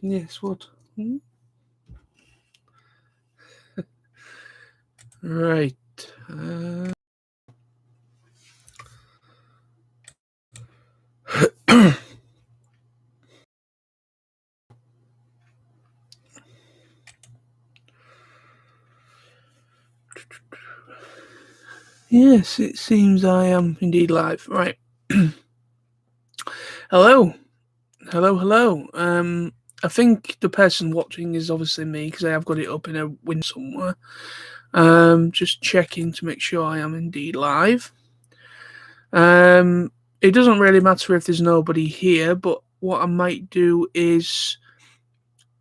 Yes, what? Right. Yes, it seems I am indeed live. Right. Hello. Hello. I think the person watching is obviously me because I have got it up in a window somewhere. Just checking to make sure I am indeed live. It doesn't really matter if there's nobody here, but what I might do is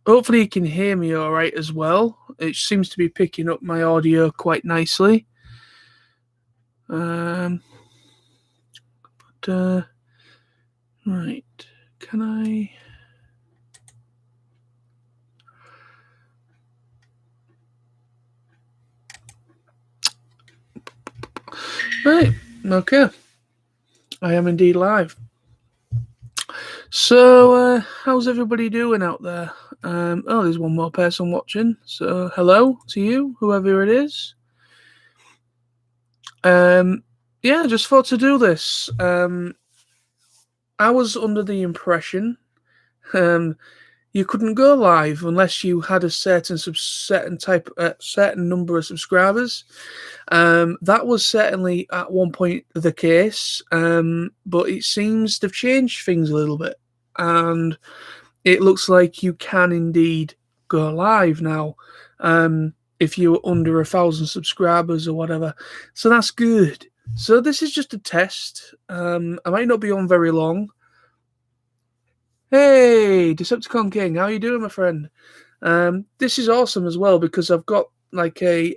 hopefully you can hear me all right as well. It seems to be picking up my audio quite nicely. Right. Can I? Right. Okay. I am indeed live. So, how's everybody doing out there? Oh, there's one more person watching. So, hello to you, whoever it is. Yeah, I just thought to do this. I was under the impression you couldn't go live unless you had a certain number of subscribers. That was certainly at one point the case, but it seems they've changed things a little bit, and it looks like you can indeed go live now if you're under 1,000 subscribers or whatever. So that's good. So this is just a test. I might not be on very long. Hey, Decepticon King, how you doing, my friend? This is awesome as well because I've got like a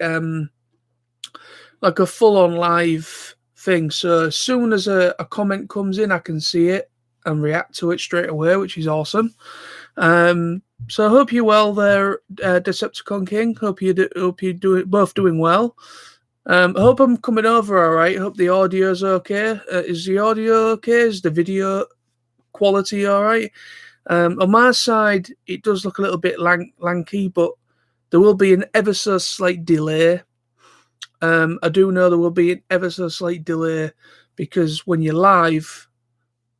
full-on live thing. So as soon as a comment comes in, I can see it and react to it straight away, which is awesome. So I hope you're well there, Decepticon King. Hope you're both doing well. I hope I'm coming over all right. I hope the audio's okay. Is the audio okay? Is the video quality all right? On my side, it does look a little bit lanky, but there will be an ever so slight delay. I do know there will be an ever so slight delay because when you're live,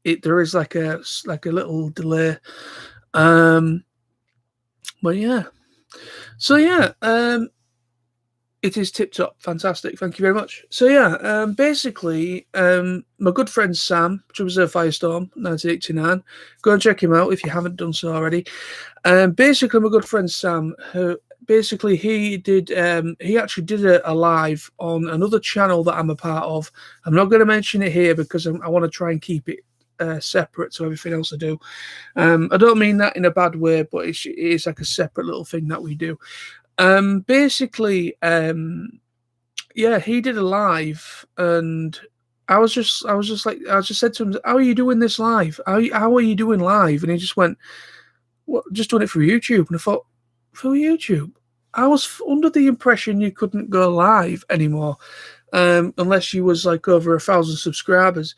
there is like a little delay. But yeah, so yeah, it is tip top, fantastic. Thank you very much. So yeah, basically, my good friend Sam, Firestorm 1989, go and check him out if you haven't done so already. Basically, my good friend Sam, basically he actually did a live on another channel that I'm a part of. I'm not going to mention it here because I want to try and keep it separate to everything else I do. I don't mean that in a bad way, but it is like a separate little thing that we do. Basically, yeah, he did a live, and I just said to him, "How are you doing this live? How are you doing live?" And he just went, "What? Just doing it for YouTube." And I thought, for YouTube, I was under the impression you couldn't go live anymore, unless you was like over 1,000 subscribers,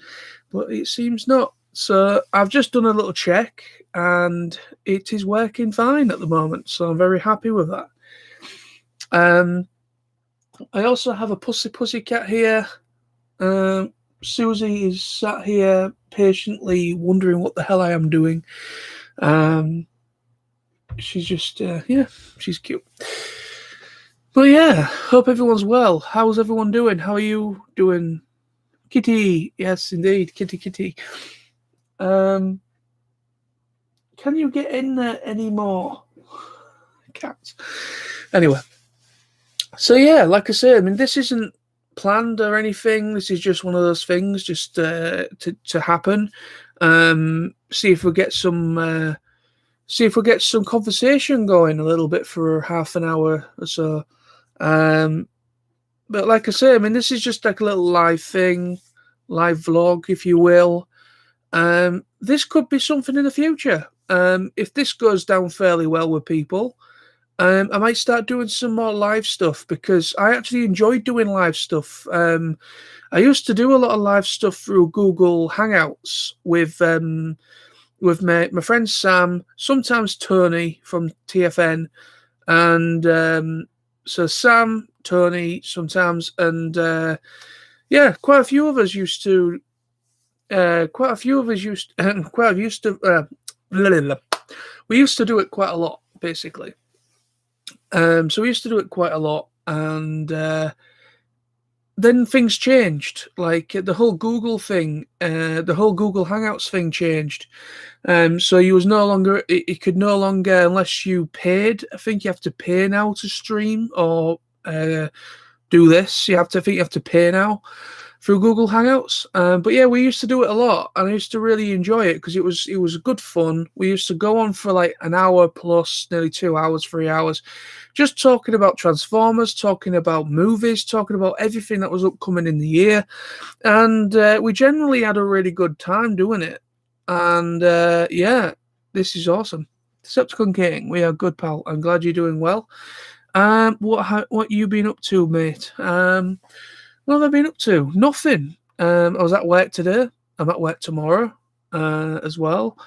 but it seems not. So I've just done a little check, and it is working fine at the moment. So I'm very happy with that. I also have a pussy cat here. Susie is sat here patiently wondering what the hell I am doing. She's just yeah, she's cute. But yeah, hope everyone's well. How's everyone doing? How are you doing? Kitty, yes indeed, kitty. Can you get in there anymore? Cats. Anyway. So yeah, like I say, I mean, this isn't planned or anything. This is just one of those things, just to happen. See if we get some conversation going a little bit for half an hour or so. But like I say, I mean, this is just like a little live thing, live vlog, if you will. This could be something in the future. If this goes down fairly well with people. I might start doing some more live stuff because I actually enjoy doing live stuff. I used to do a lot of live stuff through Google Hangouts with with my friend Sam, sometimes Tony from TFN, and so Sam, Tony, sometimes, and yeah, quite a few of us used to. Quite a few of us used, quite used to. We used to do it quite a lot, basically. So we used to do it quite a lot, and then things changed. Like the whole Google thing, the whole Google Hangouts thing changed. So you was no longer, it could no longer, unless you paid. I think you have to pay now to stream or do this. I think you have to pay now through Google Hangouts. But yeah, we used to do it a lot, and I used to really enjoy it because it was good fun. We used to go on for like an hour plus, nearly 2 hours, 3 hours, just talking about Transformers, talking about movies, talking about everything that was upcoming in the year, and we generally had a really good time doing it. And yeah, this is awesome. Decepticon King, we are good, pal. I'm glad you're doing well. What you been up to, mate? What have I been up to? Nothing. I was at work today. I'm at work tomorrow as well.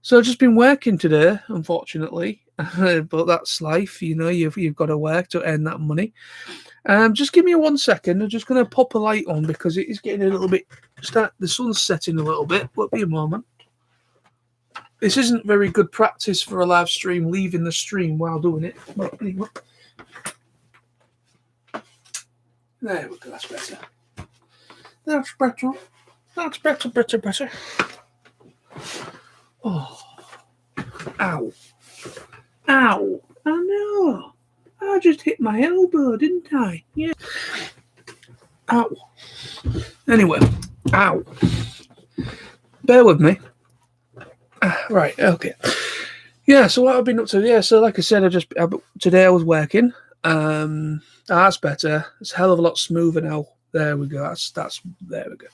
So I've just been working today, unfortunately. But that's life, you've got to work to earn that money. Just give me 1 second. I'm just going to pop a light on because it is getting a little bit. The sun's setting a little bit. Won't be a moment. This isn't very good practice for a live stream, leaving the stream while doing it. But anyway. There we go, that's better. That's better. That's better. Oh. Ow. Ow. I know. I just hit my elbow, didn't I? Yeah. Ow. Anyway. Ow. Bear with me. Right, okay. Yeah, so what I've been up to, yeah, so like I said, today I was working. That's better. It's a hell of a lot smoother now. There we go. That's there we go.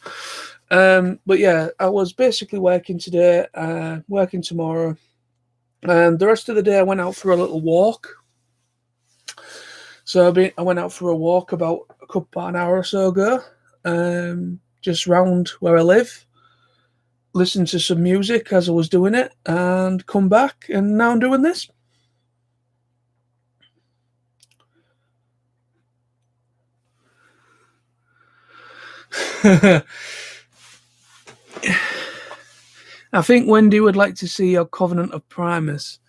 But yeah, I was basically working today, working tomorrow, and the rest of the day I went out for a little walk. So I went out for a walk about an hour or so ago, just round where I live. Listened to some music as I was doing it, and come back, and now I'm doing this. I think Wendy would like to see your Covenant of Primus.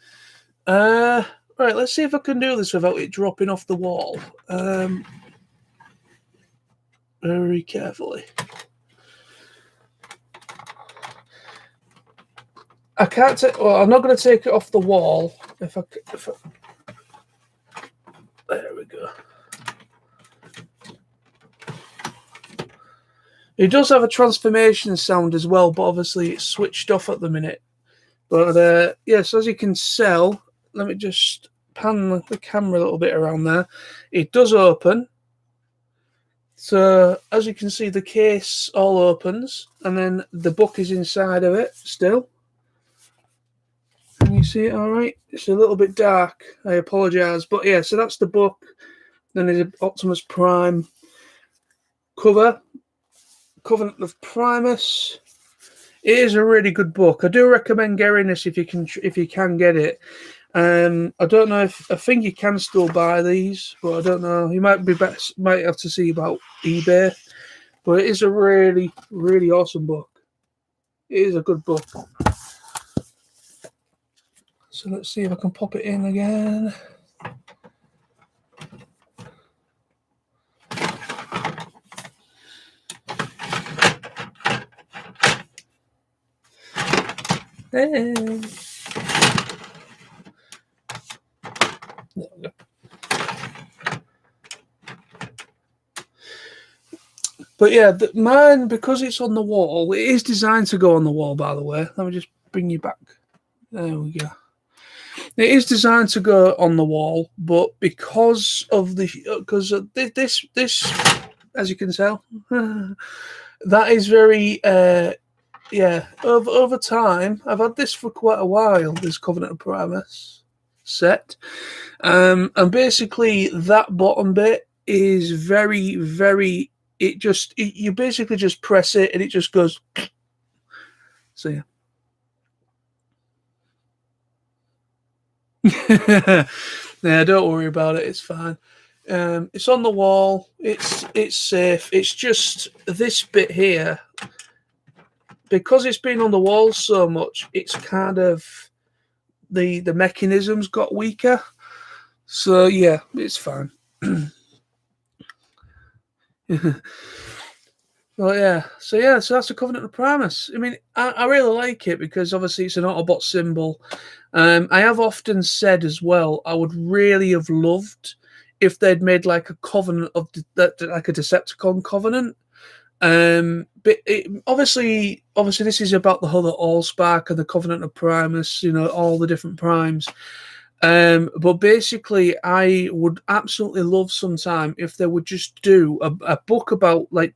Right, let's see if I can do this without it dropping off the wall. Very carefully. I can't take. Well, I'm not going to take it off the wall. If I, there we go. It does have a transformation sound as well, but obviously it's switched off at the minute. But yes, as you can tell, let me just pan the camera a little bit around there. It does open. So as you can see, the case all opens, and then the book is inside of it still. Can you see it all right? It's a little bit dark. I apologise. But yeah, so that's the book. Then there's an Optimus Prime cover. Covenant of Primus. It is a really good book. I do recommend getting this if you can get it. I don't know I think you can still buy these, but I don't know. You might have to see about eBay. But it is a really, really awesome book. It is a good book. So let's see if I can pop it in again. Hey. There we go. But yeah, mine, because it's on the wall, it is designed to go on the wall, by the way. Let me just bring you back. There we go. It is designed to go on the wall, but because this, as you can tell, that is very, yeah. Over time, I've had this for quite a while. This Covenant of Primus set, and basically that bottom bit is very, very. You basically just press it and it just goes. So yeah. Yeah, don't worry about it. It's fine. It's on the wall. It's safe. It's just this bit here because it's been on the wall so much. It's kind of the mechanisms got weaker. So yeah, it's fine. Well, yeah. So that's the Covenant of Primus. I mean, I really like it because obviously it's an Autobot symbol. I have often said as well, I would really have loved if they'd made like a Covenant of like a Decepticon Covenant. But obviously, this is about the whole of Allspark and the Covenant of Primus. You know, all the different primes. But basically, I would absolutely love sometime if they would just do a book about like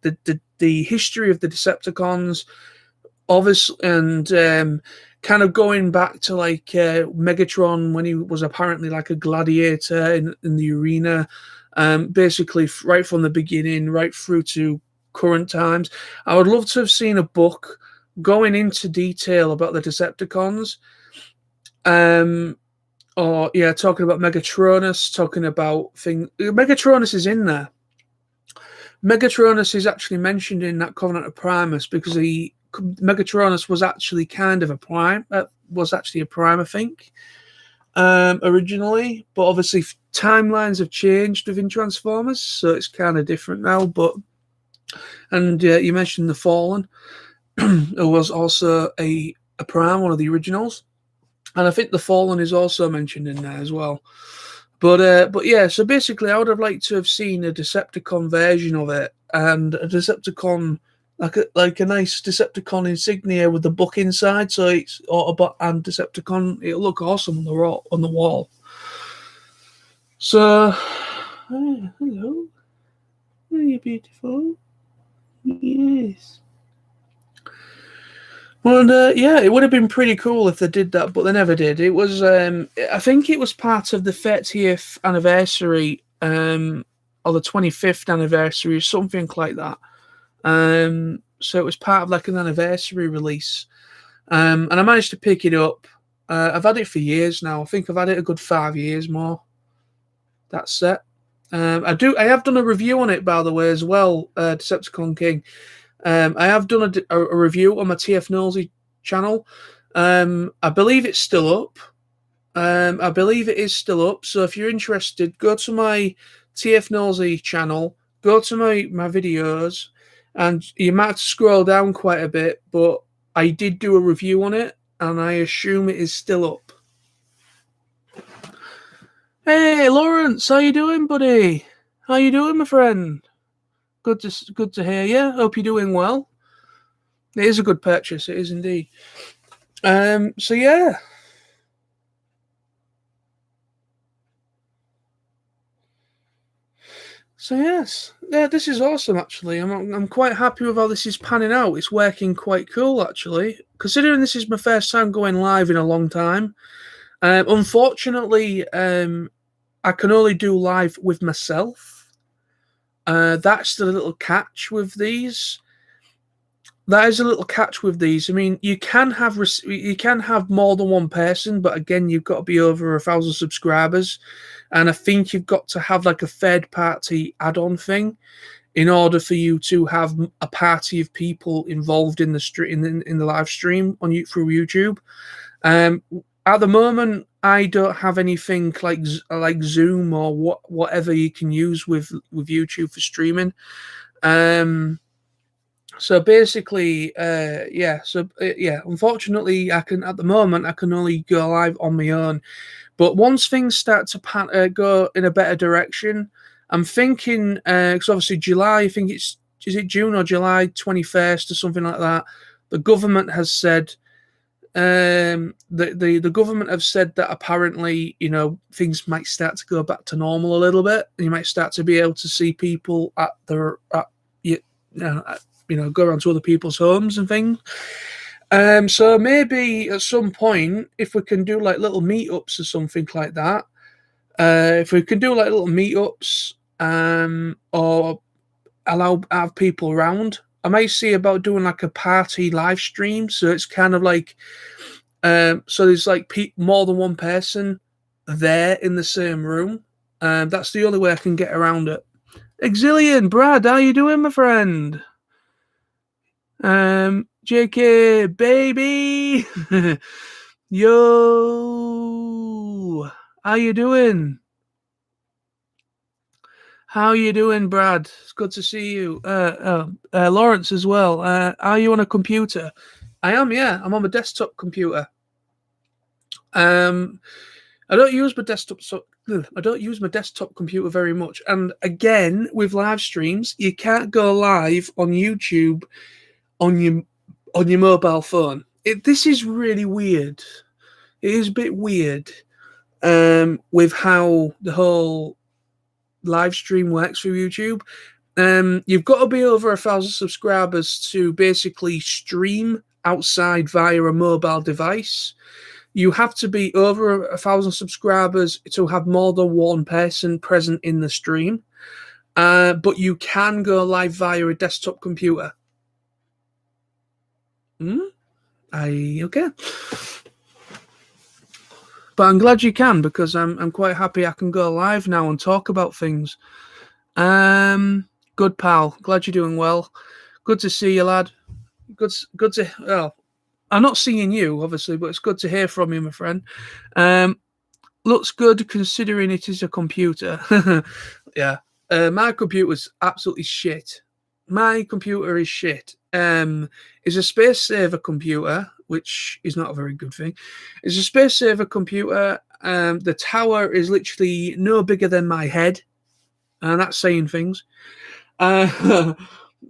the history of the Decepticons, obviously, and kind of going back to like Megatron when he was apparently like a gladiator in the arena, basically right from the beginning, right through to current times. I would love to have seen a book going into detail about the Decepticons. Um, or yeah, talking about Megatronus, talking about thing. Megatronus is in there. Megatronus is actually mentioned in that Covenant of Primus because Megatronus was actually kind of a prime. Was actually a prime, I think, originally. But obviously, timelines have changed within Transformers, so it's kind of different now. And you mentioned the Fallen, who was also a prime, one of the originals. And I think the Fallen is also mentioned in there as well. But yeah, so basically, I would have liked to have seen a Decepticon version of it, and a Decepticon like a nice Decepticon insignia with the book inside, so it's Autobot and Decepticon. It'll look awesome on the wall. So, hello, are you beautiful? Yes. Well, yeah, it would have been pretty cool if they did that, but they never did. It was, I think, it was part of the 30th anniversary, or the 25th anniversary, or something like that. So it was part of like an anniversary release, and I managed to pick it up. I've had it for years now. I think I've had it a good 5 years more. That set. I have done a review on it, by the way, as well. Decepticon King. I have done a review on my TF Nosy channel. I believe it's still up. I believe it is still up. So if you're interested, go to my TF Nosy channel, go to my videos, and you might have to scroll down quite a bit, but I did do a review on it, and I assume it is still up. Hey, Lawrence, how you doing, buddy? How you doing, my friend? Good to hear you. Hope you're doing well. It is a good purchase. It is indeed. So yeah. So yes, yeah, this is awesome. Actually, I'm quite happy with how this is panning out. It's working quite cool, actually, considering this is my first time going live in a long time. Unfortunately, I can only do live with myself. That's the little catch with these. That is a little catch with these. I mean, you can have more than one person, but again, you've got to be over 1,000 subscribers, and I think you've got to have like a third party add-on thing in order for you to have a party of people involved in the in the live stream through YouTube. At the moment, I don't have anything like Zoom or whatever you can use with YouTube for streaming. So basically, yeah. So yeah, unfortunately, I can only go live on my own. But once things start to go in a better direction, I'm thinking because obviously July, I think is it June or July 21st or something like that. The government has said the government have said that apparently things might start to go back to normal a little bit. You might start to be able to see people go around to other people's homes and things. So maybe at some point, if we can do like little meetups or something like that, if we can do like little meetups, or have people around, I might see about doing like a party live stream. So it's kind of like, so there's like more than one person there in the same room. That's the only way I can get around it. Exilian, Brad, how you doing, my friend? JK, baby, yo, how you doing? How you doing, Brad? It's good to see you. Lawrence as well. Are you on a computer? I am. Yeah, I'm on a desktop computer. Um, I don't use my desktop. I don't use my desktop computer very much. And again, with live streams, you can't go live on YouTube on your mobile phone. This is really weird. It is a bit weird with how the whole live stream works for YouTube. You've got to be over 1,000 subscribers to basically stream outside via a mobile device. You have to be over 1,000 subscribers to have more than one person present in the stream. But you can go live via a desktop computer. Okay. But I'm glad you can, because I'm quite happy I can go live now and talk about things. Good pal. Glad you're doing well. Good to see you, lad. Good to. Well, I'm not seeing you, obviously, but it's good to hear from you, my friend. Looks good considering it is a computer. Yeah. My computer's absolutely shit. My computer is shit. It's a space saver computer, which is not a very good thing. It's a space saver computer. The tower is literally no bigger than my head, and that's saying things. I've got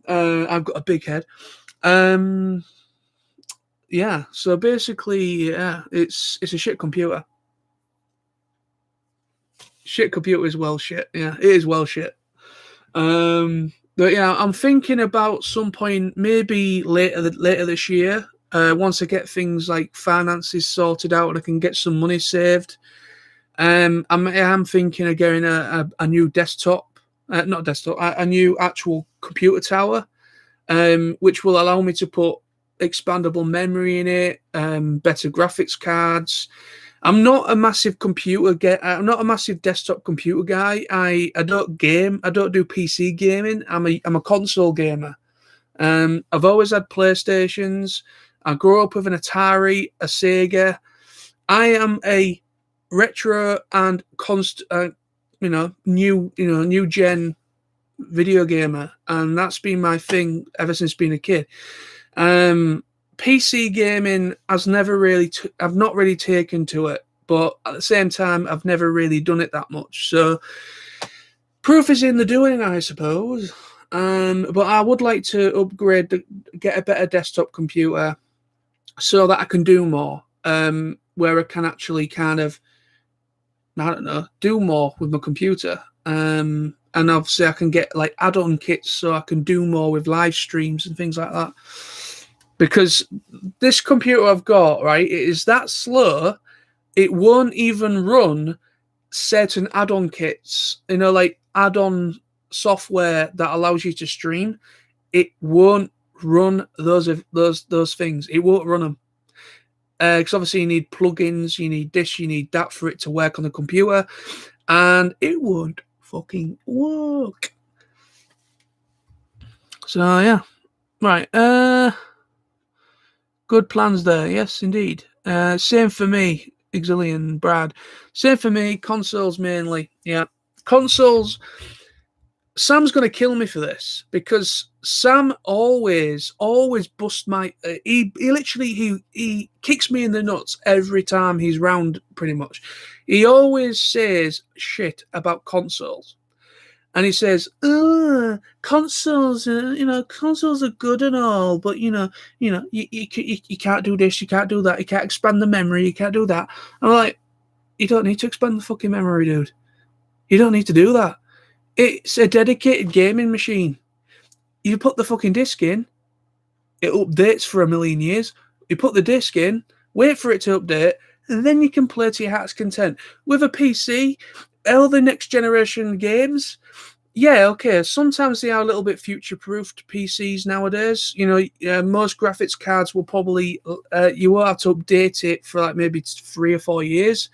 a big head. Yeah. So basically, yeah, it's a shit computer. Shit computer is well shit. Yeah, it is well shit. But yeah, I'm thinking about some point, maybe later this year, once I get things like finances sorted out and I can get some money saved. I'm thinking of getting a new desktop, not desktop, a new actual computer tower, which will allow me to put expandable memory in it, better graphics cards. I'm not a massive I'm not a massive desktop computer guy. I don't game. I don't do PC gaming. I'm a console gamer. I've always had PlayStations. I grew up with an Atari, a Sega. I am a retro and new gen video gamer, and that's been my thing ever since being a kid. PC gaming has never really, I've not really taken to it, but at the same time, I've never really done it that much. So, proof is in the doing, I suppose. But I would like to get a better desktop computer so that I can do more, where I can actually kind of, I don't know, do more with my computer. And obviously, I can get like add-on kits so I can do more with live streams and things like that. Because this computer I've got, right, it is that slow, it won't even run certain add-on kits, like add-on software that allows you to stream. It won't run those things. It won't run them. Because obviously you need plugins, you need this, you need that for it to work on the computer, and it won't fucking work. So yeah, right. Good plans there. Yes, indeed. Same for me, Exilian Brad. Same for me. Consoles mainly. Yeah, consoles. Sam's going to kill me for this because Sam always busts my. He literally he kicks me in the nuts every time he's round. Pretty much, he always says shit about consoles. And he says, consoles, consoles are good and all, but you can't do this, you can't do that, you can't expand the memory, you can't do that. I'm like, you don't need to expand the fucking memory, dude. You don't need to do that. It's a dedicated gaming machine. You put the fucking disc in, it updates for 1,000,000 years. You put the disc in, wait for it to update, and then you can play to your heart's content. With a PC, all the next generation games, yeah, okay. Sometimes they are a little bit future-proofed PCs nowadays. Most graphics cards will probably you will have to update it for like maybe 3 or 4 years.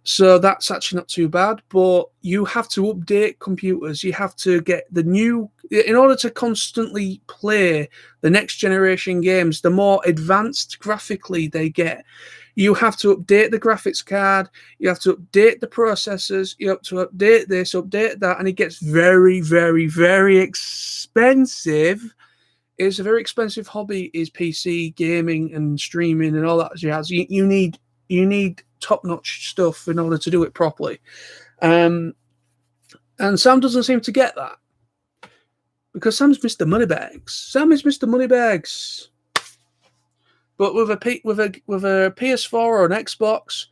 So that's actually not too bad, but you have to update computers. You have to get the new, in order to constantly play the next generation games, the more advanced graphically they get. You have to update the graphics card, you have to update the processors, you have to update this, update that, and it gets very, very, very expensive. It's a very expensive hobby, is PC gaming and streaming and all that jazz. You need top-notch stuff in order to do it properly. And Sam doesn't seem to get that, because Sam's Mr. Moneybags. Sam is Mr. Moneybags. But with a PS4 or an Xbox,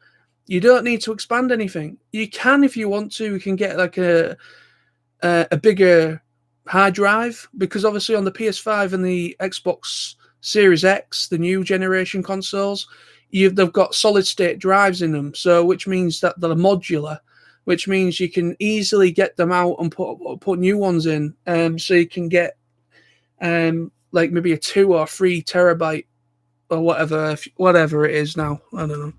you don't need to expand anything. You can, if you want to. You can get like a bigger hard drive, because obviously on the PS5 and the Xbox Series X, the new generation consoles, they've got solid state drives in them, so which means that they're modular, which means you can easily get them out and put new ones in. So you can get like maybe a 2 or 3 terabyte or whatever it is now. I don't know.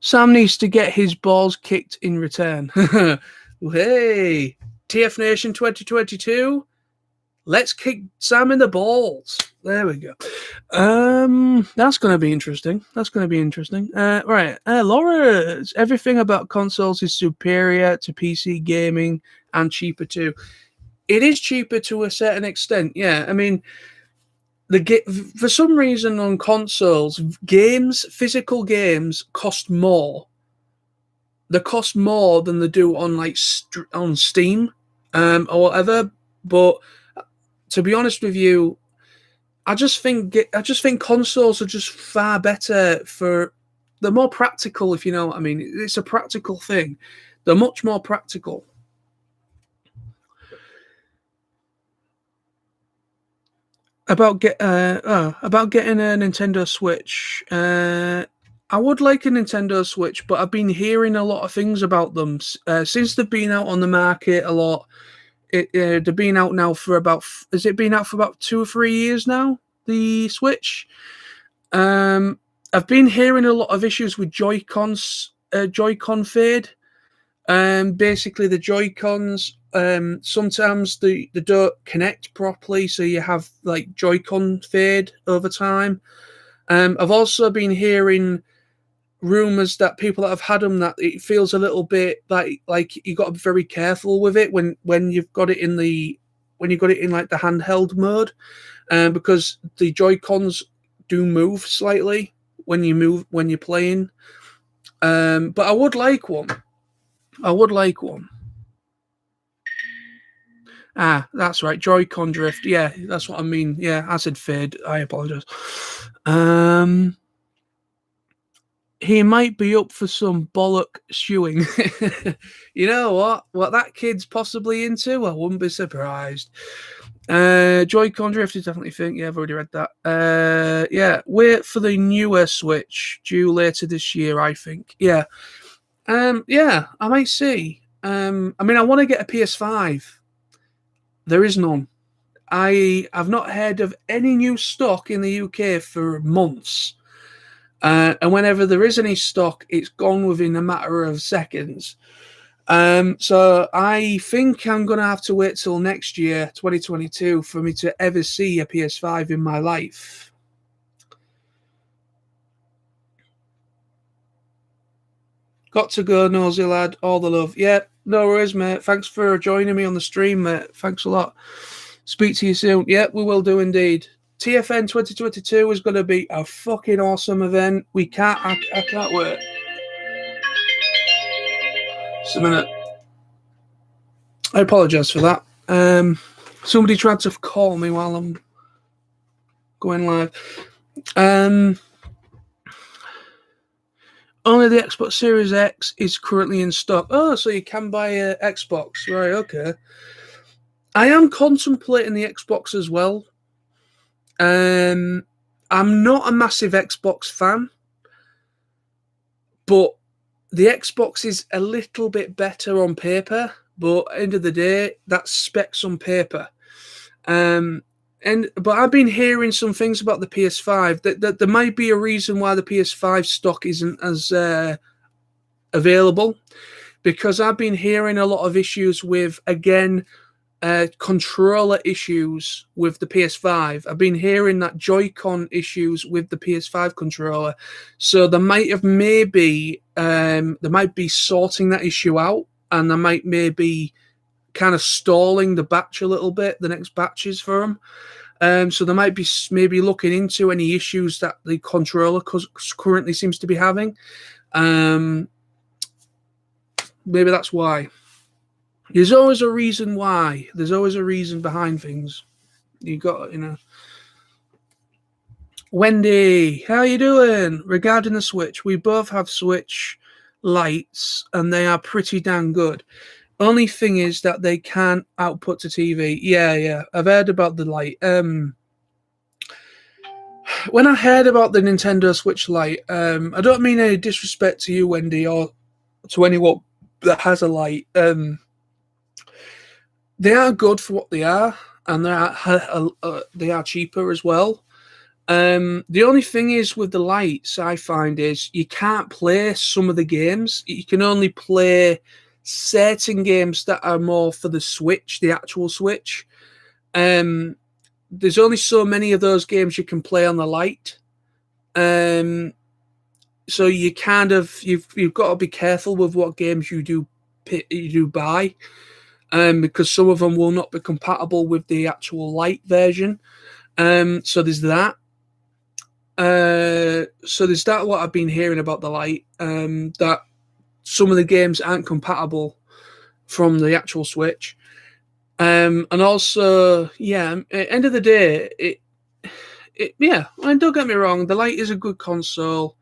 Sam needs to get his balls kicked in return. Hey, TF Nation 2022. Let's kick Sam in the balls. There we go. That's going to be interesting. Right. Laura, everything about consoles is superior to PC gaming and cheaper too. It is cheaper to a certain extent. Yeah. I mean, for some reason on consoles, physical games cost more. They cost more than they do on on Steam, or whatever. But to be honest with you, I just think consoles are just far better they're more practical, if you know what I mean. It's a practical thing. They're much more practical. About getting a Nintendo Switch. I would like a Nintendo Switch, but I've been hearing a lot of things about them since they've been out on the market a lot. They've been out now for about. Has it been out for about 2 or 3 years now? The Switch. I've been hearing a lot of issues with Joy-Con fade. Basically the Joy-Cons, sometimes they don't connect properly, so you have like Joy-Con fade over time. I've also been hearing rumors that people that have had them, that it feels a little bit like you got to be very careful with it when you've got it in like the handheld mode, because the Joy-Cons do move slightly when you're playing. But I would like one. Ah, that's right. Joy-Con drift. Yeah, that's what I mean. Yeah, I said fade. I apologize. He might be up for some bollock stewing. You know what that kid's possibly into? I wouldn't be surprised. Joy-Con drift is definitely thing. Yeah, I've already read that. Yeah, wait for the newer Switch due later this year, I think. Yeah. Yeah, I might see. I mean, I want to get a PS5. There is none. I've not heard of any new stock in the UK for months. And whenever there is any stock, it's gone within a matter of seconds. So I think I'm going to have to wait till next year, 2022, for me to ever see a PS5 in my life. Got to go, nosy lad. All the love. Yeah, no worries, mate. Thanks for joining me on the stream, mate. Thanks a lot. Speak to you soon. Yeah, we will do indeed. TFN 2022 is going to be a fucking awesome event. I can't wait. Just a minute. I apologise for that. Somebody tried to call me while I'm going live. Only the Xbox Series X is currently in stock. Oh, so you can buy an Xbox. Right, okay. I am contemplating the Xbox as well. I'm not a massive Xbox fan, but the Xbox is a little bit better on paper. But at the end of the day, that's specs on paper. But I've been hearing some things about the PS5 that there might be a reason why the PS5 stock isn't as available, because I've been hearing a lot of issues with, again, controller issues with the PS5. I've been hearing that Joy-Con issues with the PS5 controller. So they might be sorting that issue out, and they might maybe kind of stalling the batch a little bit, the next batches for them. So they might be maybe looking into any issues that the controller currently seems to be having. Maybe that's why. There's always a reason why. There's always a reason behind things. You got, Wendy, how you doing? Regarding the Switch, we both have Switch lights, and they are pretty damn good. Only thing is that they can't output to TV. Yeah. I've heard about the light. When I heard about the Nintendo Switch Lite, I don't mean any disrespect to you, Wendy, or to anyone that has a light. They are good for what they are, and they are cheaper as well. The only thing is with the lights, I find, is you can't play some of the games. You can only play certain games that are more for the Switch, the actual Switch. There's only so many of those games you can play on the light. So you've got to be careful with what games you do buy, because some of them will not be compatible with the actual light version. So there's that. What I've been hearing about the light, that some of the games aren't compatible from the actual Switch. And also, at the end of the day, don't get me wrong, the Lite is a good console,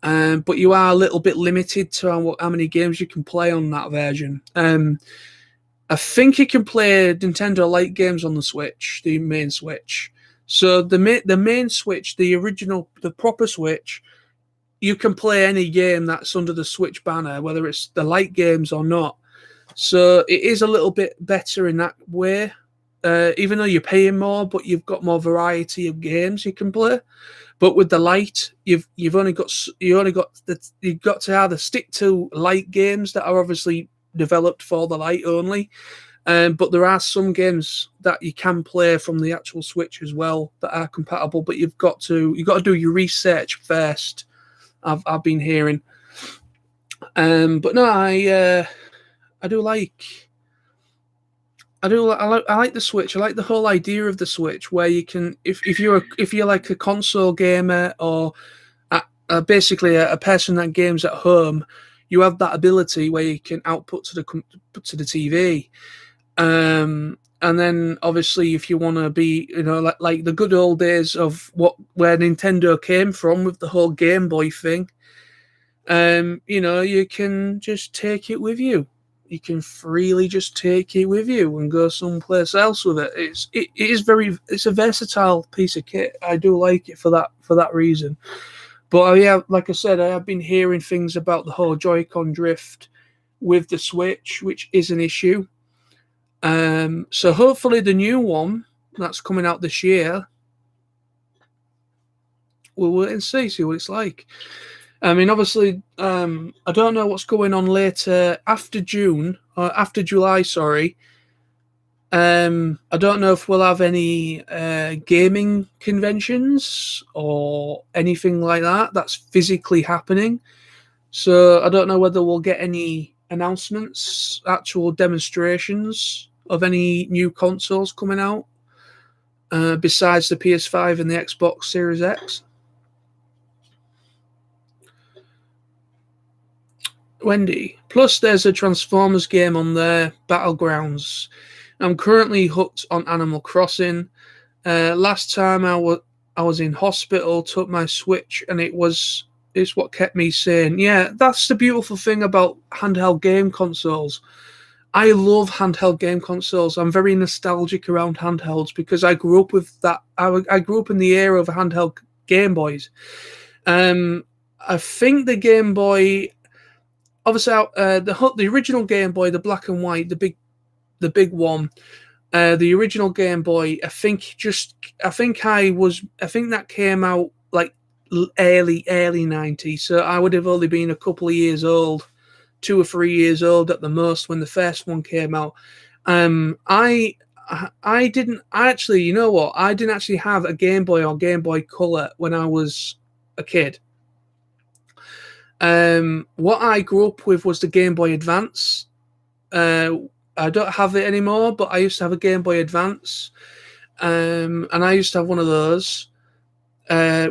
but you are a little bit limited to how many games you can play on that version. I think you can play Nintendo Lite games on the Switch, the main Switch. So the main Switch, the proper Switch, you can play any game that's under the Switch banner, whether it's the Lite games or not. So it is a little bit better in that way, even though you're paying more, but you've got more variety of games you can play. But with the Lite, you've got to either stick to Lite games that are obviously developed for the Lite only, but there are some games that you can play from the actual Switch as well that are compatible. But you've got to do your research first. I've been hearing, but no, I like the Switch. I like the whole idea of the Switch, where you can, if you're like a console gamer or basically a person that games at home, you have that ability where you can output to the TV. And then obviously, if you want to be, like the good old days of where Nintendo came from with the whole Game Boy thing, you can just take it with you. You can freely just take it with you and go someplace else with it. It's a versatile piece of kit. I do like it for that reason. But like I said, I have been hearing things about the whole Joy-Con drift with the Switch, which is an issue. So hopefully the new one that's coming out this year, we'll wait and see what it's like. I mean, obviously, I don't know what's going on later after July, sorry. I don't know if we'll have any gaming conventions or anything like that that's physically happening. So I don't know whether we'll get any announcements, actual demonstrations of any new consoles coming out, besides the PS5 and the Xbox Series X. Wendy. Plus, there's a Transformers game on there, Battlegrounds. I'm currently hooked on Animal Crossing. Last time I was in hospital, took my Switch, and it's what kept me sane. Yeah, that's the beautiful thing about handheld game consoles. I love handheld game consoles. I'm very nostalgic around handhelds because I grew up with that. I grew up in the era of handheld Game Boys. I think the Game Boy. Obviously, the original Game Boy, the black and white, the big one, the original Game Boy. I think that came out like early 90s. So I would have only been a couple of years old, 2 or 3 years old at the most when the first one came out. I didn't actually, you know what? I didn't actually have a Game Boy or Game Boy Color when I was a kid. What I grew up with was the Game Boy Advance. I don't have it anymore, but I used to have a Game Boy Advance, and I used to have one of those,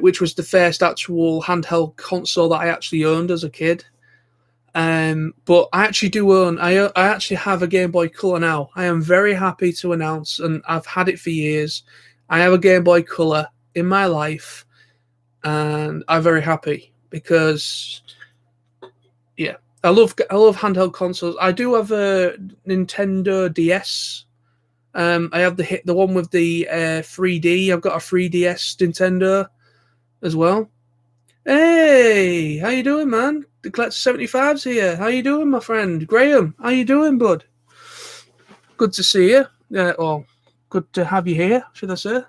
which was the first actual handheld console that I actually owned as a kid. But I actually do own. I actually have a Game Boy Color now. I am very happy to announce, and I've had it for years. I have a Game Boy Color in my life, and I'm very happy because, yeah, I love handheld consoles. I do have a Nintendo DS. I have the one with the 3D. I've got a 3DS Nintendo as well. Hey, how you doing, man? The Collector 75's here. How you doing, my friend? Graham, how you doing, bud? Good to see you. Or good to have you here, should I say.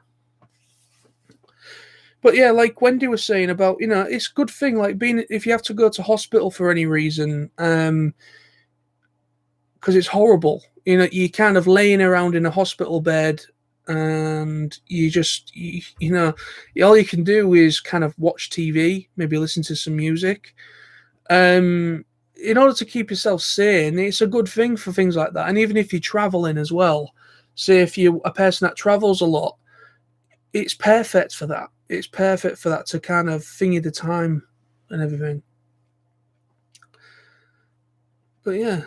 But yeah, like Wendy was saying about, it's a good thing, like being, if you have to go to hospital for any reason, because it's horrible. You're kind of laying around in a hospital bed, and you just, all you can do is kind of watch TV, maybe listen to some music. In order to keep yourself sane, it's a good thing for things like that. And even if you're traveling as well, say if you're a person that travels a lot, it's perfect for that. It's perfect for that, to kind of thingy the time and everything. But yeah.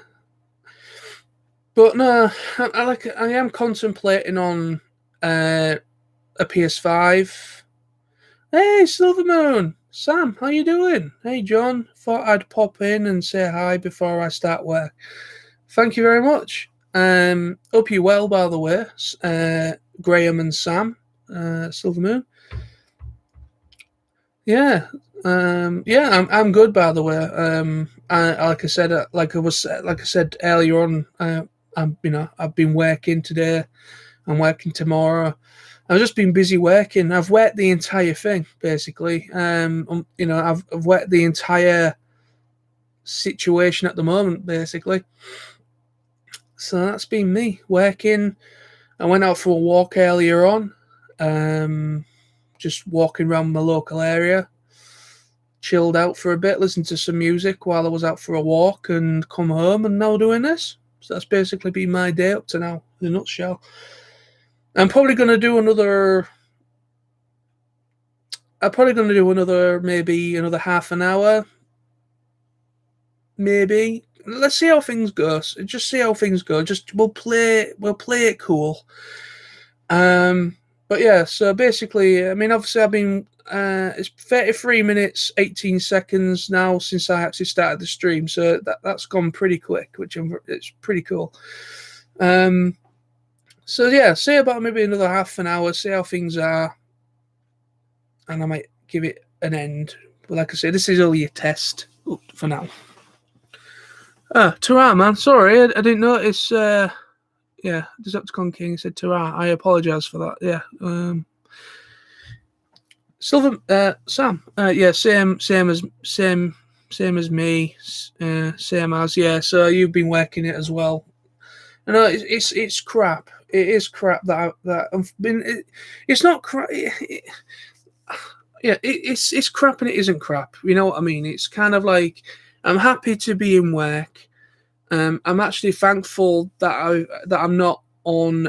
But no, I am contemplating on a PS5. Hey, Silvermoon! Sam, how you doing? Hey, John. Thought I'd pop in and say hi before I start work. Thank you very much. Hope you're well, by the way, Graham and Sam, Silvermoon. Yeah, yeah, I'm good, by the way. Like I said earlier on, I've been working today. I'm working tomorrow. I've just been busy working. I've worked the entire thing, basically. I've worked the entire situation at the moment, basically. So that's been me working. I went out for a walk earlier on. Just walking around my local area, chilled out for a bit, listened to some music while I was out for a walk, and come home and now doing this. So that's basically been my day up to now, in a nutshell. I'm probably going to do another. Maybe another half an hour. Maybe. Let's see how things go. Just see how things go. We'll play it cool. But yeah, so basically, I mean, obviously, I've been. It's 33 minutes 18 seconds now since I actually started the stream, so that's gone pretty quick, it's pretty cool. So yeah, say about maybe another half an hour, see how things are, and I might give it an end. But like I say, this is only a test for now. Tara, man, sorry, I didn't notice. Yeah, Decepticon King said Tara. I apologize for that. Yeah. Sam. Yeah, same as me. Same as, yeah. So you've been working it as well. No, it's crap. It is crap that I've been. It's not crap. Yeah, it's crap and it isn't crap. You know what I mean? It's kind of like, I'm happy to be in work. I'm actually thankful that I'm not on.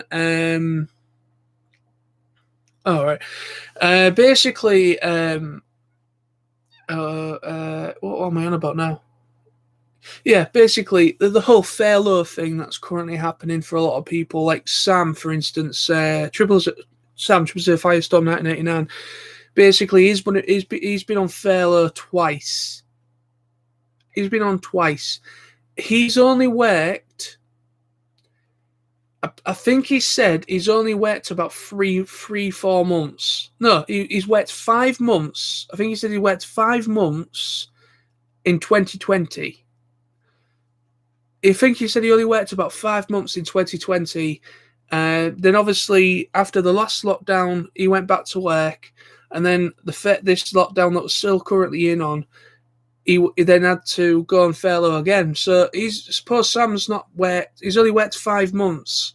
All right. Basically, what am I on about now? Yeah, basically the whole furlough thing that's currently happening for a lot of people, like Sam, for instance, Sam Triple Zero Firestorm 1989. Basically, he's been on furlough twice. He's been on twice. He's only worked. I think he said he's only worked about 4 months. No, he's worked 5 months. I think he said he worked 5 months in 2020. I think he said he only worked about 5 months in 2020, Then obviously after the last lockdown, he went back to work, and then this lockdown that we're still currently in on, he then had to go on furlough again. So suppose Sam's not worked. He's only worked 5 months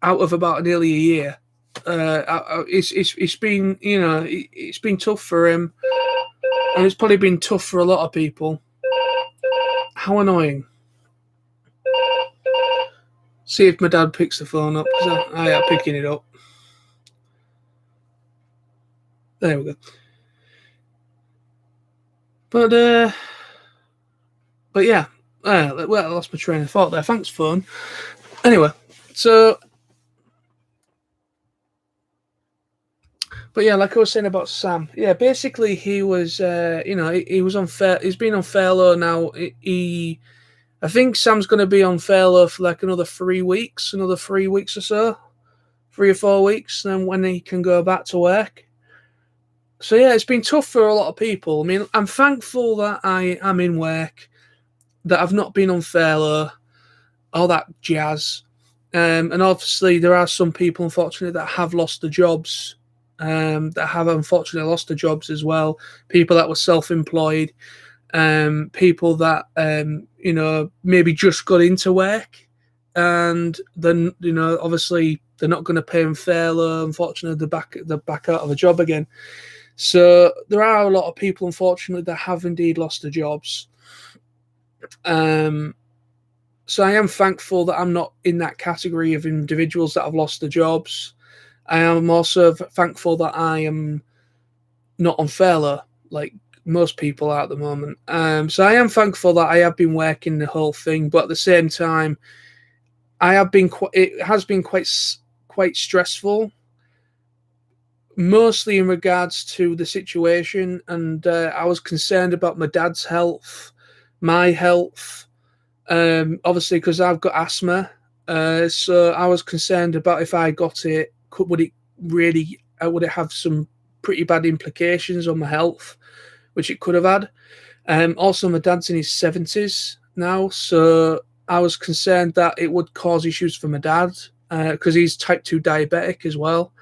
out of about nearly a year. It's been it's been tough for him, and it's probably been tough for a lot of people. How annoying. See if my dad picks the phone up, because I am picking it up. There we go. But yeah, well, I lost my train of thought there. Thanks, phone. Anyway, so, but yeah, like I was saying about Sam, yeah, basically he was, he was on fair. He's been on furlough now. I think Sam's going to be on furlough for like another 3 weeks, or so, 3 or 4 weeks, then when he can go back to work. So yeah, it's been tough for a lot of people. I mean, I'm thankful that I am in work, that I've not been on furlough, all that jazz. And obviously there are some people, unfortunately, that have lost their jobs, that have unfortunately lost their jobs as well. People that were self-employed, people that maybe just got into work, and then obviously they're not going to pay them furlough. Unfortunately, they're back out of a job again. So there are a lot of people, unfortunately, that have indeed lost their jobs. So I am thankful that I'm not in that category of individuals that have lost their jobs. I am also thankful that I am not on furlough like most people are at the moment. So I am thankful that I have been working the whole thing, but at the same time, it has been quite stressful, mostly in regards to the situation, and I was concerned about my dad's health, my health, obviously because I've got asthma, so I was concerned about if I got it, would it have some pretty bad implications on my health, which it could have had. Also, my dad's in his 70s now, so I was concerned that it would cause issues for my dad, because he's type 2 diabetic as well.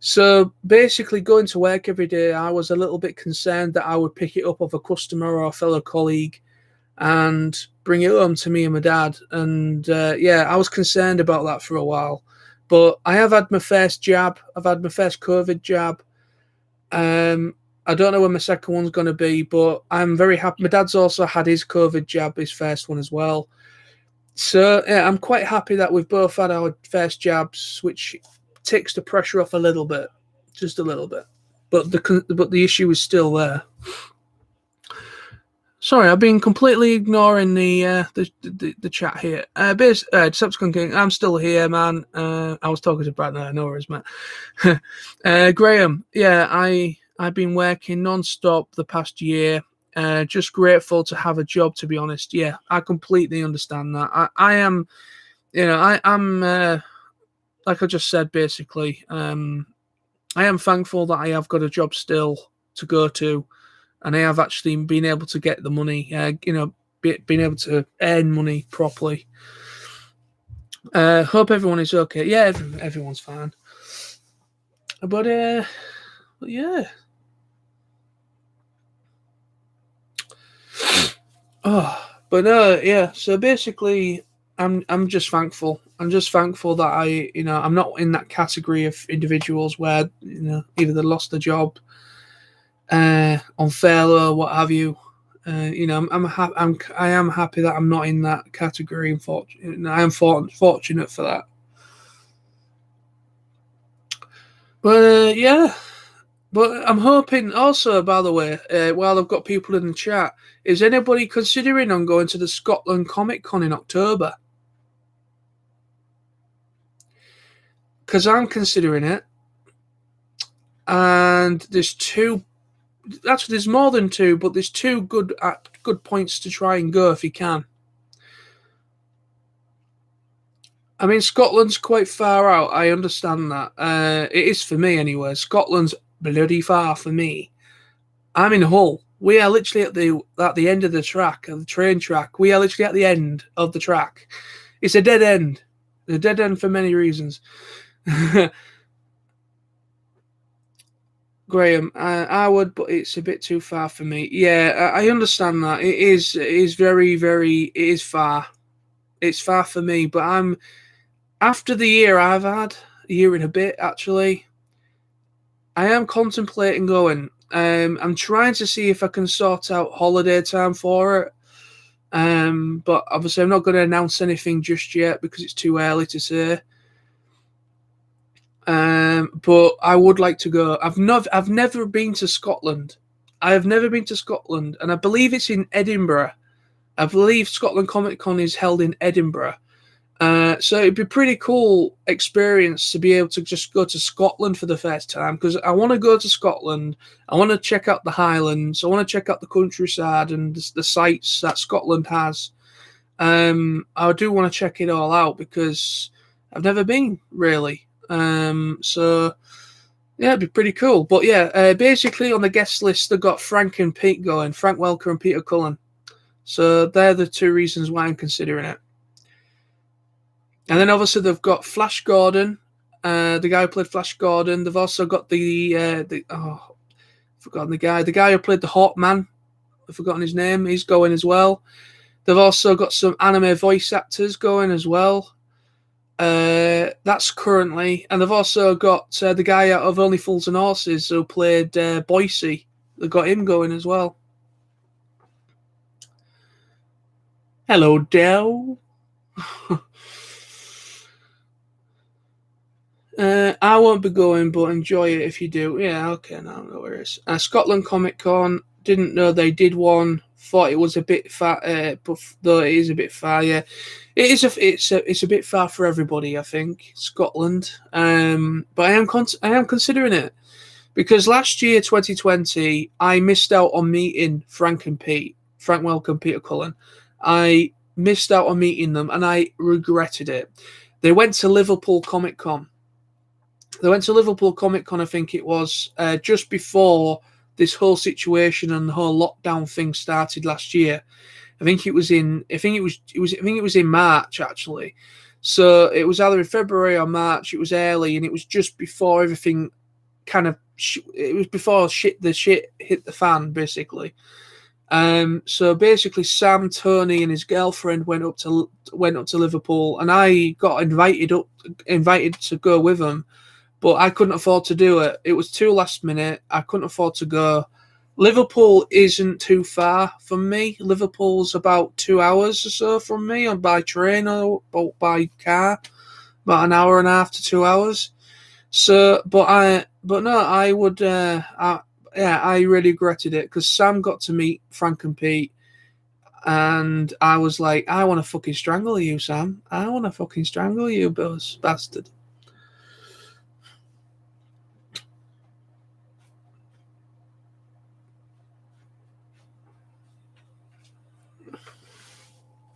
So basically, going to work every day, I was a little bit concerned that I would pick it up of a customer or a fellow colleague and bring it home to me and my dad. And yeah, I was concerned about that for a while. But I have had my first jab. I've had my first COVID jab. I don't know when my second one's going to be, but I'm very happy. My dad's also had his COVID jab, his first one as well. So yeah, I'm quite happy that we've both had our first jabs, which takes the pressure off a little bit, just a little bit. But the issue is still there. Sorry, I've been completely ignoring the chat here. Decepticon King, I'm still here, man. I was talking to Brad. No worries, man. Graham, yeah, I've been working non-stop the past year. Just grateful to have a job, to be honest. Yeah, I completely understand that. I am, I'm like I just said, basically, I am thankful that I have got a job still to go to, and I have actually been able to get the money, being able to earn money properly. Hope everyone is okay. Yeah, everyone's fine. But yeah. Oh, but yeah. So basically, I'm just thankful. I'm just thankful that I'm not in that category of individuals where either they lost their job, on furlough, what have you. I am happy that I'm not in that category. I am fortunate for that. But yeah. But I'm hoping also, by the way, while I've got people in the chat, is anybody considering on going to the Scotland Comic Con in October? Because I'm considering it. And there's more than two, but there's two good points to try and go if you can. I mean, Scotland's quite far out. I understand that. It is for me anyway. Scotland's bloody far for me. I'm in Hull. We are literally at the end of the track, of the train track. We are literally at the end of the track. It's a dead end. A dead end for many reasons. Graham, I would, but it's a bit too far for me. Yeah, I understand that. It is it is far. It's far for me, but after the year I've had, a year and a bit actually, I am contemplating going. I'm trying to see if I can sort out holiday time for it. But obviously I'm not going to announce anything just yet because it's too early to say. But I would like to go. I've never been to Scotland. I have never been to Scotland, and I believe it's in Edinburgh. I believe Scotland Comic Con is held in Edinburgh. So it'd be a pretty cool experience to be able to just go to Scotland for the first time, because I want to go to Scotland. I want to check out the Highlands. I want to check out the countryside and the sites that Scotland has. I do want to check it all out because I've never been really. So yeah, it'd be pretty cool. But yeah, basically on the guest list they've got Frank and Pete going, Frank Welker and Peter Cullen. So they're the two reasons why I'm considering it. And then obviously they've got Flash Gordon, the guy who played Flash Gordon. They've also got I've forgotten the guy who played the Hawkman. I've forgotten his name. He's going as well. They've also got some anime voice actors going as well. That's currently, and they've also got the guy out of Only Fools and Horses who played Boise. They've got him going as well. Hello, Dell. I won't be going, but enjoy it if you do. Yeah, okay, no worries. Scotland Comic Con, didn't know they did one. Thought it was a bit far, but though it is a bit far, yeah, it's a bit far for everybody. I think Scotland, but I am considering it because last year, 2020, I missed out on meeting Frank Welker and Peter Cullen. I missed out on meeting them, and I regretted it. They went to Liverpool Comic Con. I think it was just before this whole situation and the whole lockdown thing started last year. I think it was in March actually. So it was either in February or March. It was early, and it was just before everything it was before the shit hit the fan basically. So basically, Sam, Tony, and his girlfriend went up to Liverpool, and I got invited to go with them. But I couldn't afford to do it. It was too last minute. I couldn't afford to go. Liverpool isn't too far from me. Liverpool's about 2 hours or so from me, on by train or by car, about an hour and a half to 2 hours. So, I really regretted it because Sam got to meet Frank and Pete, and I was like, I want to fucking strangle you, Sam. I want to fucking strangle you, bastard.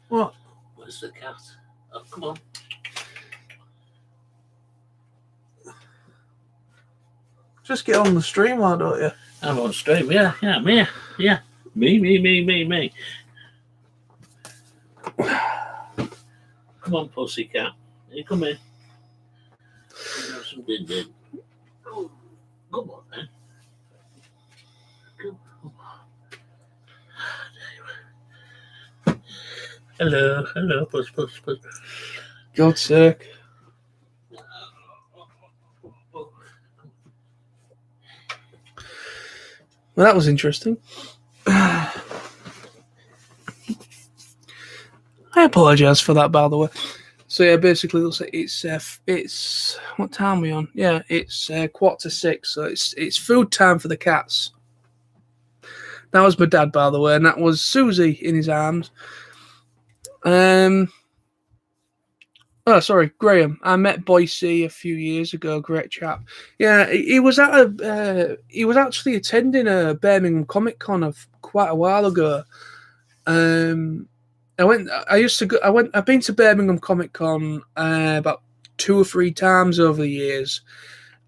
What? Where's the cat? Oh, come on. Just get on the stream, why don't you? I'm on stream, yeah. Me. Come on, pussycat. You come in. Have some din. Oh, come on, then. Hello, puss. God's sake. Well, that was interesting. I apologise for that, by the way. So yeah, basically, it's what time are we on? Yeah, it's 5:45. So it's food time for the cats. That was my dad, by the way, and that was Susie in his arms. Oh, sorry, Graham. I met Boise a few years ago. Great chap. Yeah, he was he was actually attending a Birmingham Comic Con of quite a while ago. I've been to Birmingham Comic Con about 2 or 3 times over the years.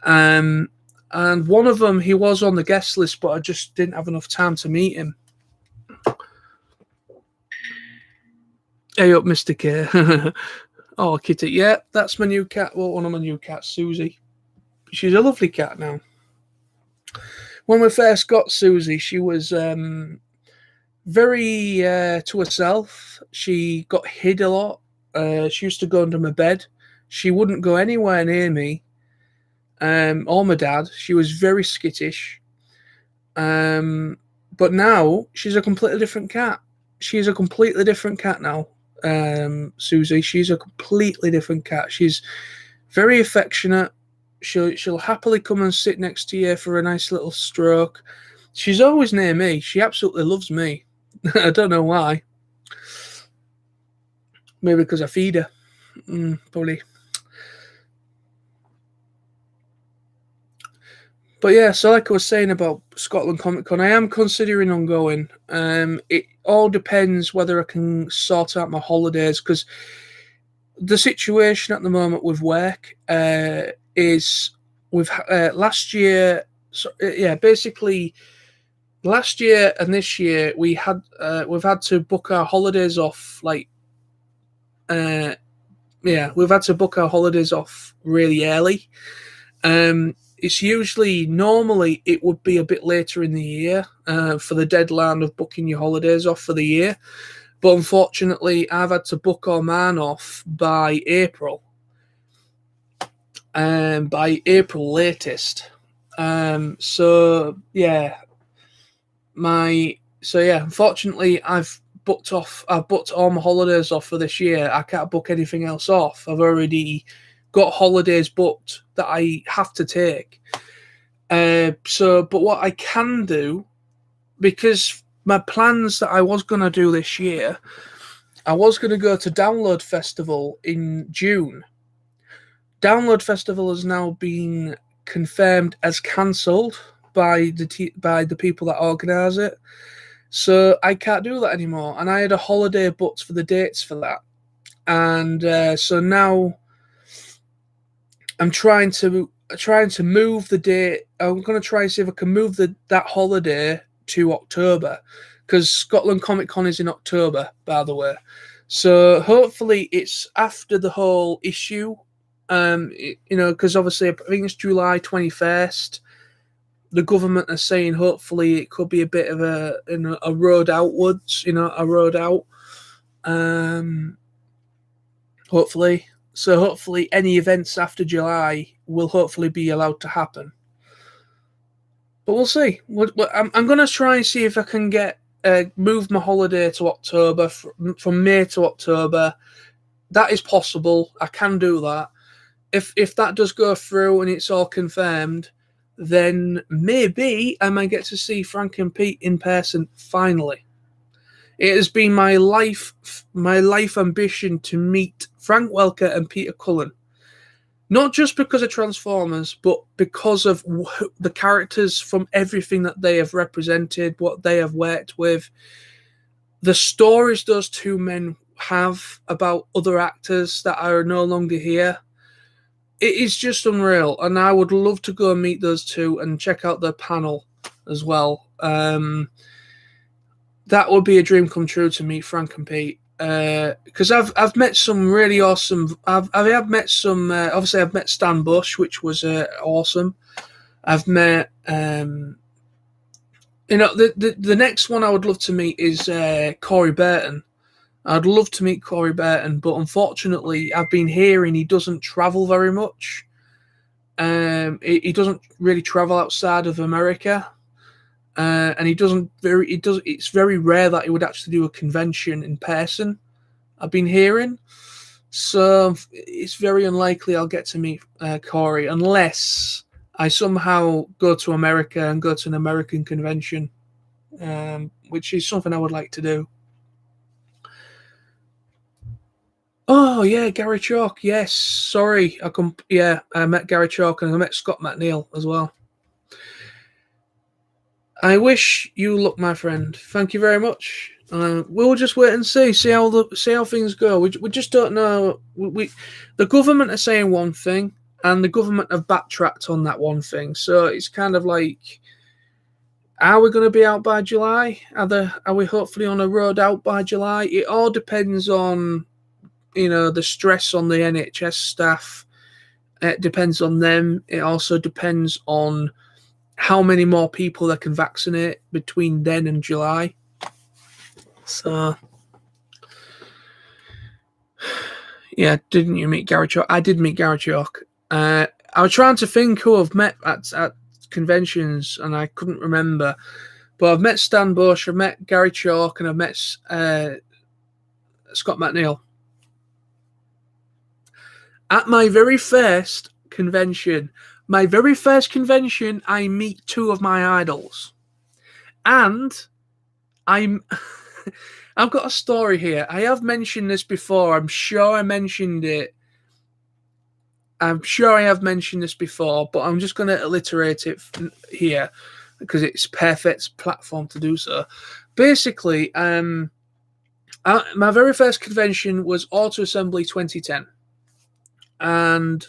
And one of them, he was on the guest list, but I just didn't have enough time to meet him. Hey up, Mr. K. Oh, Kitty, yeah, that's my new cat. Well, one of my new cats, Susie. She's a lovely cat now. When we first got Susie, she was very to herself. She got hid a lot. She used to go under my bed. She wouldn't go anywhere near me or my dad. She was very skittish. But now she's a completely different cat. She's a completely different cat now. Susie, she's a completely different cat. She's very affectionate. She'll happily come and sit next to you for a nice little stroke. She's always near me. She absolutely loves me. I don't know why. Maybe because I feed her. Probably. But yeah, so like I was saying about Scotland Comic Con, I am considering on going. It all depends whether I can sort out my holidays, because the situation at the moment with work is we've last year. So, yeah, basically last year and this year we've had to book our holidays off we've had to book our holidays off really early. It's normally it would be a bit later in the year for the deadline of booking your holidays off for the year, but unfortunately I've had to book all mine off by April latest. Unfortunately I've booked all my holidays off for this year. I can't book anything else off. I've already got holidays booked that I have to take. But what I can do, because my plans that I was going to do this year, I was going to go to Download Festival in June. Download Festival has now been confirmed as cancelled by the people that organise it. So I can't do that anymore. And I had a holiday booked for the dates for that. And so now I'm trying to move the date. I'm going to try and see if I can move that holiday to October, because Scotland Comic Con is in October, by the way. So hopefully it's after the whole issue. Because obviously I think it's July 21st. The government are saying hopefully it could be a bit of a road outwards, a road out. Hopefully. So hopefully any events after July will hopefully be allowed to happen. But we'll see. I'm going to try and see if I can move my holiday to October, from May to October. That is possible. I can do that. If that does go through and it's all confirmed, then maybe I might get to see Frank and Pete in person finally. It has been my life ambition to meet Frank Welker and Peter Cullen. Not just because of Transformers, but because of the characters from everything that they have represented, what they have worked with, the stories those two men have about other actors that are no longer here. It is just unreal, and I would love to go and meet those two and check out their panel as well. That would be a dream come true to meet Frank and Pete, because I've met some really awesome. I've met some. Obviously, I've met Stan Bush, which was awesome. I've met. The next one I would love to meet is Corey Burton. I'd love to meet Corey Burton, but unfortunately, I've been hearing he doesn't travel very much. He doesn't really travel outside of America, and it's very rare that he would actually do a convention in person. I've been hearing, so it's very unlikely I'll get to meet Corey unless I somehow go to America and go to an American convention, which is something I would like to do. Oh yeah, Gary Chalk. Yes, sorry, I met Gary Chalk and I met Scott McNeil as well. I wish you luck, my friend. Thank you very much. We'll just wait and see how things go. We just don't know. The government are saying one thing, and the government have backtracked on that one thing. So it's kind of like, are we going to be out by July? Are we hopefully on a road out by July? It all depends on the stress on the NHS staff. It depends on them. It also depends on how many more people they can vaccinate between then and July. So, yeah, didn't you meet Gary Chalk? I did meet Gary Chalk. I was trying to think who I've met at conventions, and I couldn't remember. But I've met Stan Bush, I've met Gary Chalk, and I've met Scott McNeil. At my very first convention, I meet two of my idols. And I've got a story here. I have mentioned this before. I'm sure I mentioned it. I'm sure I have mentioned this before, but I'm just going to alliterate it here because it's perfect platform to do so. Basically, my very first convention was Auto Assembly 2010. And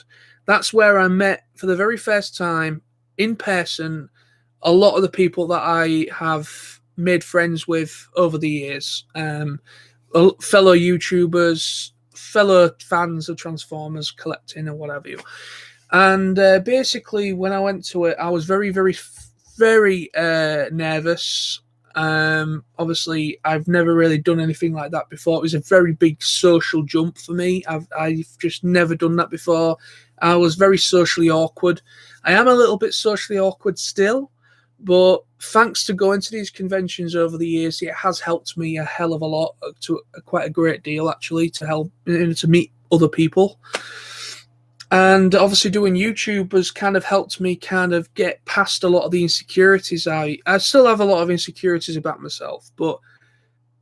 that's where I met for the very first time in person a lot of the people that I have made friends with over the years. Fellow YouTubers, fellow fans of Transformers collecting or whatever you. And basically, when I went to it, I was very, very, very nervous. Obviously, I've never really done anything like that before. It was a very big social jump for me. I've just never done that before. I was very socially awkward. I am a little bit socially awkward still, but thanks to going to these conventions over the years, it has helped me a hell of a lot, to quite a great deal actually, to help to meet other people. And obviously doing YouTube has kind of helped me kind of get past a lot of the insecurities. I still have a lot of insecurities about myself, but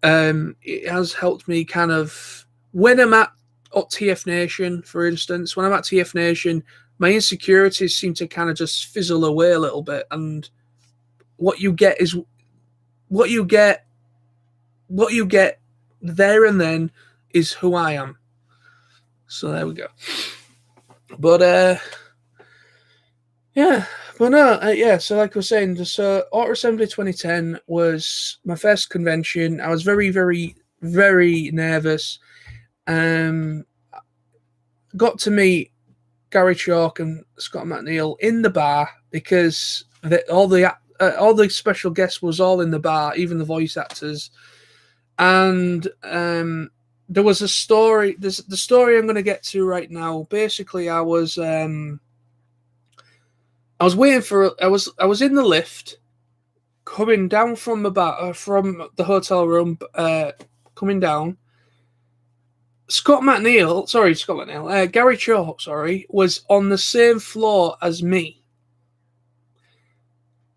it has helped me kind of, when I'm at TF Nation, for instance, when I'm at TF Nation, my insecurities seem to kind of just fizzle away a little bit. And what you get there and then is who I am. So there we go. But yeah, but no, yeah. So like I was saying, so Auto Assembly 2010 was my first convention. I was very, very, very nervous. Got to meet Gary Chalk and Scott McNeil in the bar because all the special guests was all in the bar, even the voice actors. And there was a story. There's the story I'm going to get to right now. Basically, I was waiting for. I was in the lift, coming down from the bar, from the hotel room, coming down. Gary Chalk, was on the same floor as me.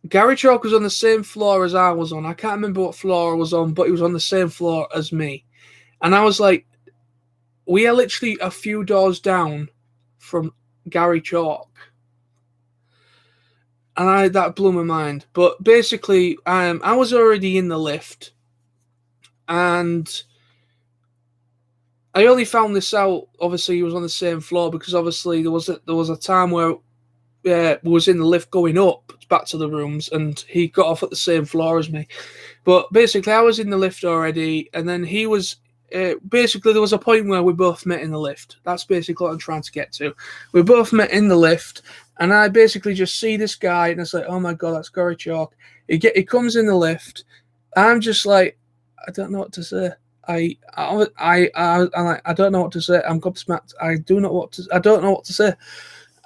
Gary Chalk was on the same floor as I was on. I can't remember what floor I was on, but he was on the same floor as me. And I was like, we are literally a few doors down from Gary Chalk. And that blew my mind. But basically, I was already in the lift. And I only found this out, obviously, he was on the same floor, because obviously there was a time where we was in the lift going up back to the rooms, and he got off at the same floor as me. But basically, I was in the lift already, and then he was. Basically, there was a point where we both met in the lift. That's basically what I'm trying to get to. We both met in the lift, and I basically just see this guy, and it's like, oh my god, that's Gary Chalk. He comes in the lift. I'm just like, I don't know what to say. I don't know what to say. I'm gobsmacked. I don't know what to say.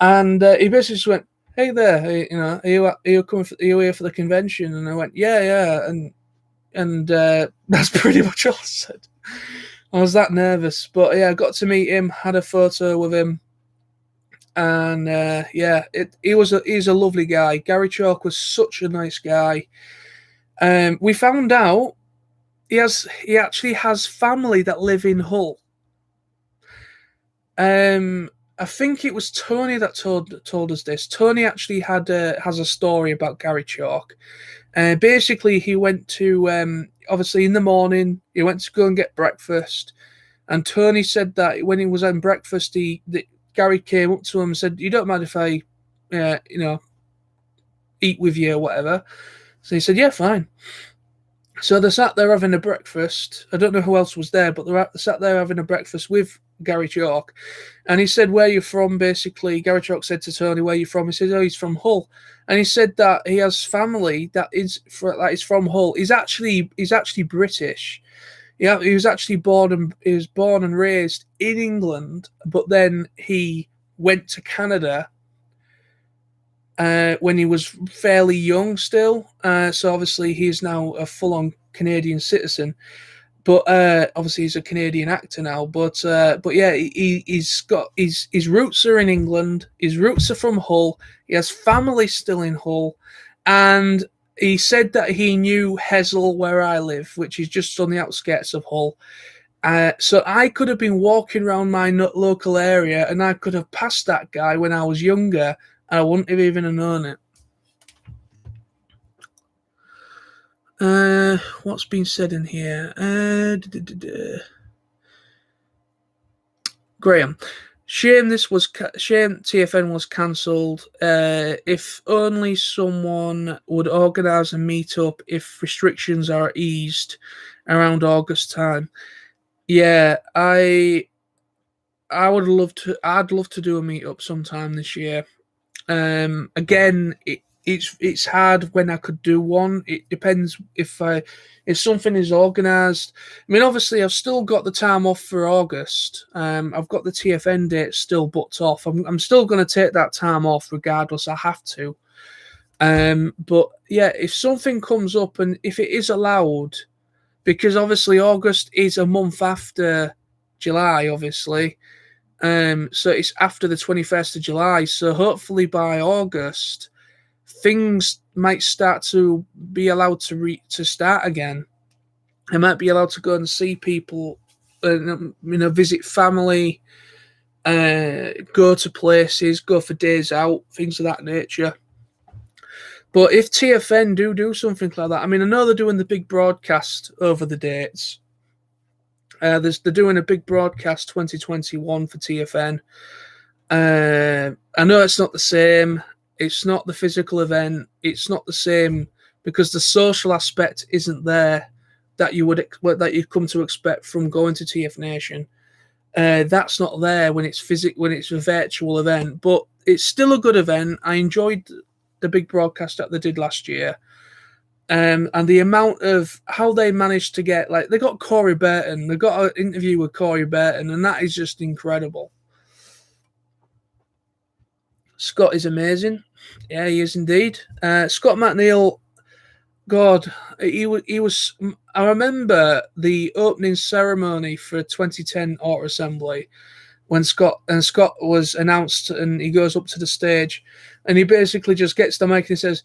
And he basically just went, "Hey there, are you coming? Are you here for the convention?" And I went, "Yeah," and that's pretty much all I said. I was that nervous, but yeah, I got to meet him, had a photo with him, and he's a lovely guy. Gary Chalk was such a nice guy. We found out he actually has family that live in Hull. I think it was Tony that told us this. Tony actually has a story about Gary Chalk. Basically, he went to obviously in the morning. He went to go and get breakfast, and Tony said that when he was having breakfast, Gary came up to him and said, "You don't mind if I, eat with you or whatever?" So he said, "Yeah, fine." So they sat there having a breakfast. I don't know who else was there, but they sat there having a breakfast with Gary Chalk, and he said, "Where you from?" Basically, Gary Chalk said to Tony, "Where you from?" He said, "Oh, he's from Hull," and he said that he has family that is from Hull. He's actually British. Yeah, he was actually born and raised in England, but then he went to Canada when he was fairly young still. So obviously he is now a full-on Canadian citizen. But obviously he's a Canadian actor now. But yeah, he's got his roots are in England. His roots are from Hull. He has family still in Hull, and he said that he knew Hessel, where I live, which is just on the outskirts of Hull. So I could have been walking around my local area, and I could have passed that guy when I was younger, and I wouldn't have even known it. What's been said in here? Graham, shame TFN was cancelled. If only someone would organise a meetup if restrictions are eased around August time. Yeah, I'd love to. I'd love to do a meetup sometime this year. Again, it's hard when I could do one. It depends if something is organised. I mean, obviously, I've still got the time off for August. I've got the TFN date still booked off. I'm still going to take that time off regardless. I have to. But yeah, if something comes up and if it is allowed, because obviously August is a month after July, obviously. So it's after the 21st of July. So hopefully by August, things might start to be allowed to start again. I might be allowed to go and see people, visit family, go to places, go for days out, things of that nature. But if TFN do something like that, I mean, I know they're doing the big broadcast over the dates. They're doing a big broadcast 2021 for TFN. I know it's not the same. It's not the physical event. It's not the same because the social aspect isn't there that you've come to expect from going to TF Nation. That's not there when it's when it's a virtual event, but it's still a good event. I enjoyed the big broadcast that they did last year. And the amount of how they managed to get, like, they got Corey Burton. They got an interview with Corey Burton, and that is just incredible. Scott is amazing. Yeah, he is indeed. Scott McNeil, God, he was. I remember the opening ceremony for 2010 Auto Assembly when Scott was announced, and he goes up to the stage, and he basically just gets the mic and he says,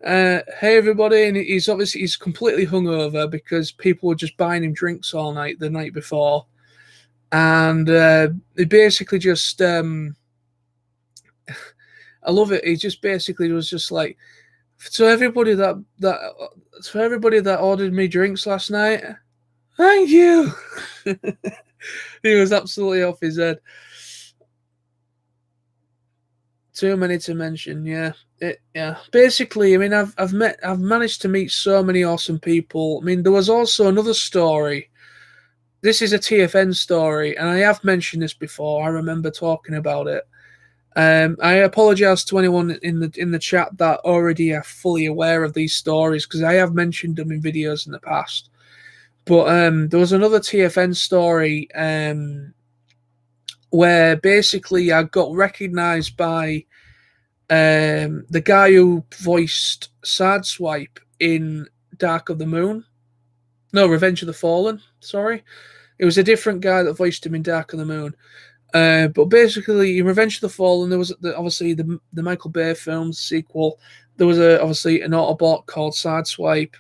"Hey everybody," and he's completely hungover because people were just buying him drinks all night the night before, and he basically just. I love it. He just basically was just like, to everybody that ordered me drinks last night, thank you. He was absolutely off his head. Too many to mention, yeah. Basically, I mean, I've managed to meet so many awesome people. I mean, there was also another story. This is a TFN story, and I have mentioned this before. I remember talking about it. I apologize to anyone in the chat that already are fully aware of these stories because I have mentioned them in videos in the past. But there was another TFN story where basically I got recognized by the guy who voiced Sideswipe in Dark of the Moon. No, Revenge of the Fallen. Sorry, it was a different guy that voiced him in Dark of the Moon. But basically, in Revenge of the Fallen, there was obviously the Michael Bay film sequel. There was obviously an Autobot called Sideswipe,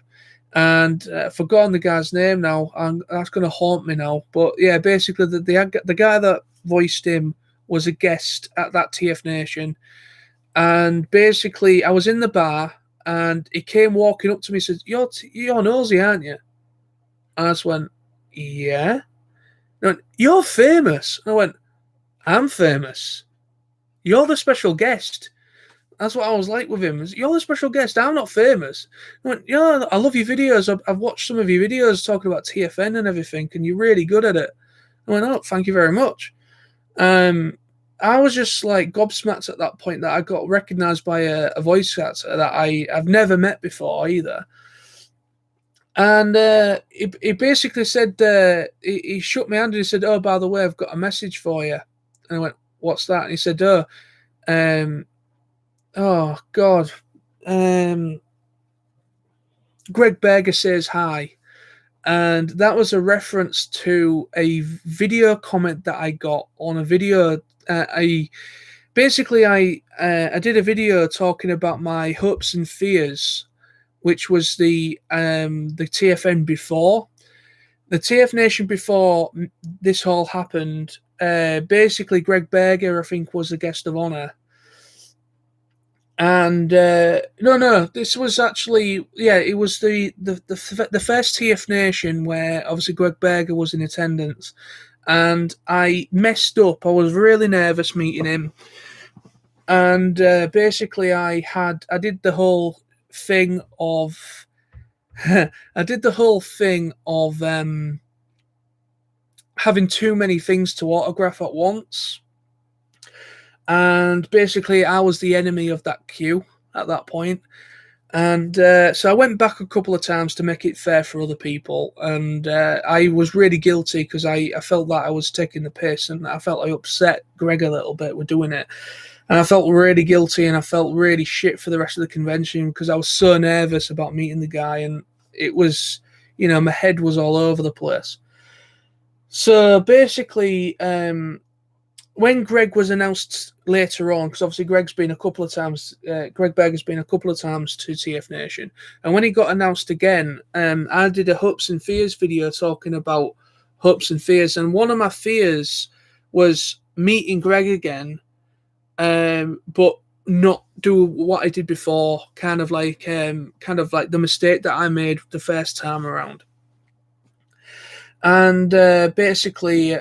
and I've forgotten the guy's name now. That's going to haunt me now. But yeah, basically, the guy that voiced him was a guest at that TF Nation, and basically, I was in the bar, and he came walking up to me and said, "You're nosy, aren't you?" And I just went, "Yeah." He went, "You're famous." And I went, "I'm famous. You're the special guest." That's what I was like with him. You're the special guest. I'm not famous. I went, "Yeah, I love your videos. I've watched some of your videos talking about TFN and everything, and you're really good at it." I went, oh, thank you very much. I was just like gobsmacked at that point that I got recognized by a voice actor that I've never met before either. And he basically said, he shook my hand and he said, oh, by the way, I've got a message for you. And I went, what's that? And he said, oh, God. Greg Berger says hi. And that was a reference to a video comment that I got on a video. I did a video talking about my hopes and fears, which was the TFN before the TF Nation before this all happened. Basically, Greg Berger, I think, was the guest of honor. And no, this was actually it was the first TF Nation where obviously Greg Berger was in attendance, and I messed up. I was really nervous meeting him, and basically I did the whole thing of having too many things to autograph at once. And basically, I was the enemy of that queue at that point. And so I went back a couple of times to make it fair for other people. And I was really guilty because I felt that I was taking the piss, and I felt I upset Greg a little bit with doing it. And I felt really guilty, and I felt really shit for the rest of the convention because I was so nervous about meeting the guy. And it was, my head was all over the place. So basically, when Greg was announced later on, because obviously Greg Berger's been a couple of times to TF Nation, and when he got announced again, I did a hopes and fears video talking about hopes and fears, and one of my fears was meeting Greg again, but not do what I did before, kind of like the mistake that I made the first time around. And basically,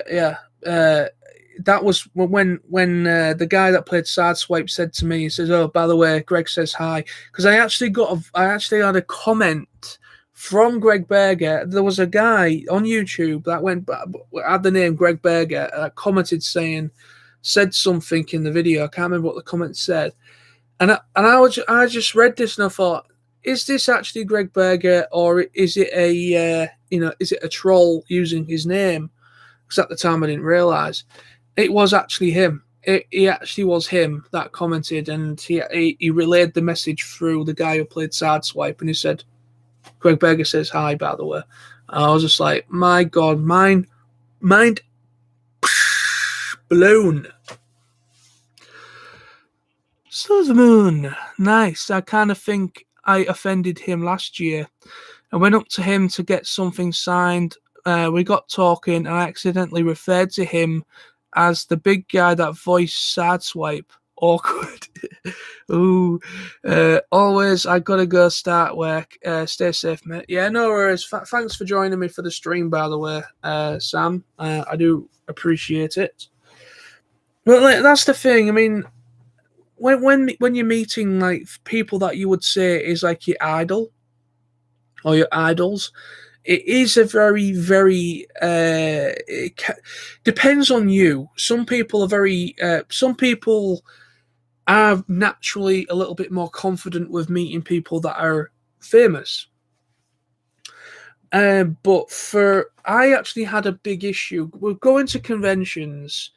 that was when the guy that played Sideswipe said to me, he says, "Oh, by the way, Greg says hi," because I actually had a comment from Greg Berger. There was a guy on YouTube that had the name Greg Berger that commented said something in the video. I can't remember what the comment said, and I just read this and I thought, is this actually Greg Berger, or is it a troll using his name? Because at the time I didn't realize it was actually him. He actually was him that commented, and he relayed the message through the guy who played Sideswipe, and he said, "Greg Berger says hi, by the way." And I was just like, my God, mind blown. So the moon, nice. I kind of think I offended him last year. I went up to him to get something signed. We got talking, and I accidentally referred to him as the big guy that voiced Sideswipe. Awkward. Ooh. Always, I gotta go start work. Stay safe, mate. Yeah, no worries. Thanks for joining me for the stream, by the way, Sam. I do appreciate it. But that's the thing. I mean, when you're meeting like people that you would say is like your idol or your idols, it is a very, very depends on you. Some people are naturally a little bit more confident with meeting people that are famous. But I actually had a big issue with going to conventions.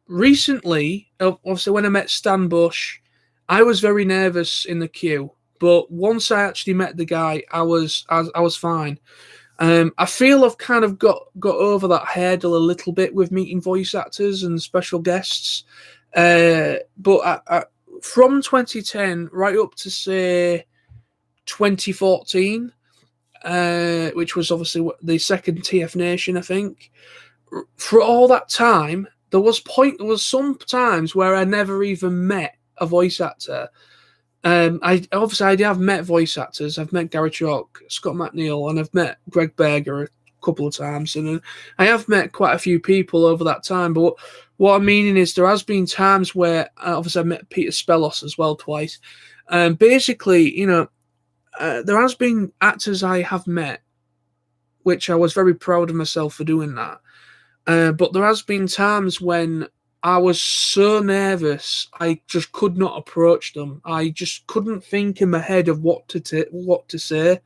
Recently, obviously, when I met Stan Bush, I was very nervous in the queue. But once I actually met the guy, I was fine. I feel I've kind of got over that hurdle a little bit with meeting voice actors and special guests. But from 2010 right up to say 2014, which was obviously the second TF Nation, I think. For all that time, there was some times where I never even met a voice actor. I have met voice actors. I've met Gary Chalk, Scott McNeil, and I've met Greg Berger a couple of times, and I have met quite a few people over that time. But what I'm meaning is there has been times where obviously I've met Peter Spellos as well twice. Basically, there has been actors I have met, which I was very proud of myself for doing that. But there has been times when I was so nervous, I just could not approach them. I just couldn't think in my head of what to say,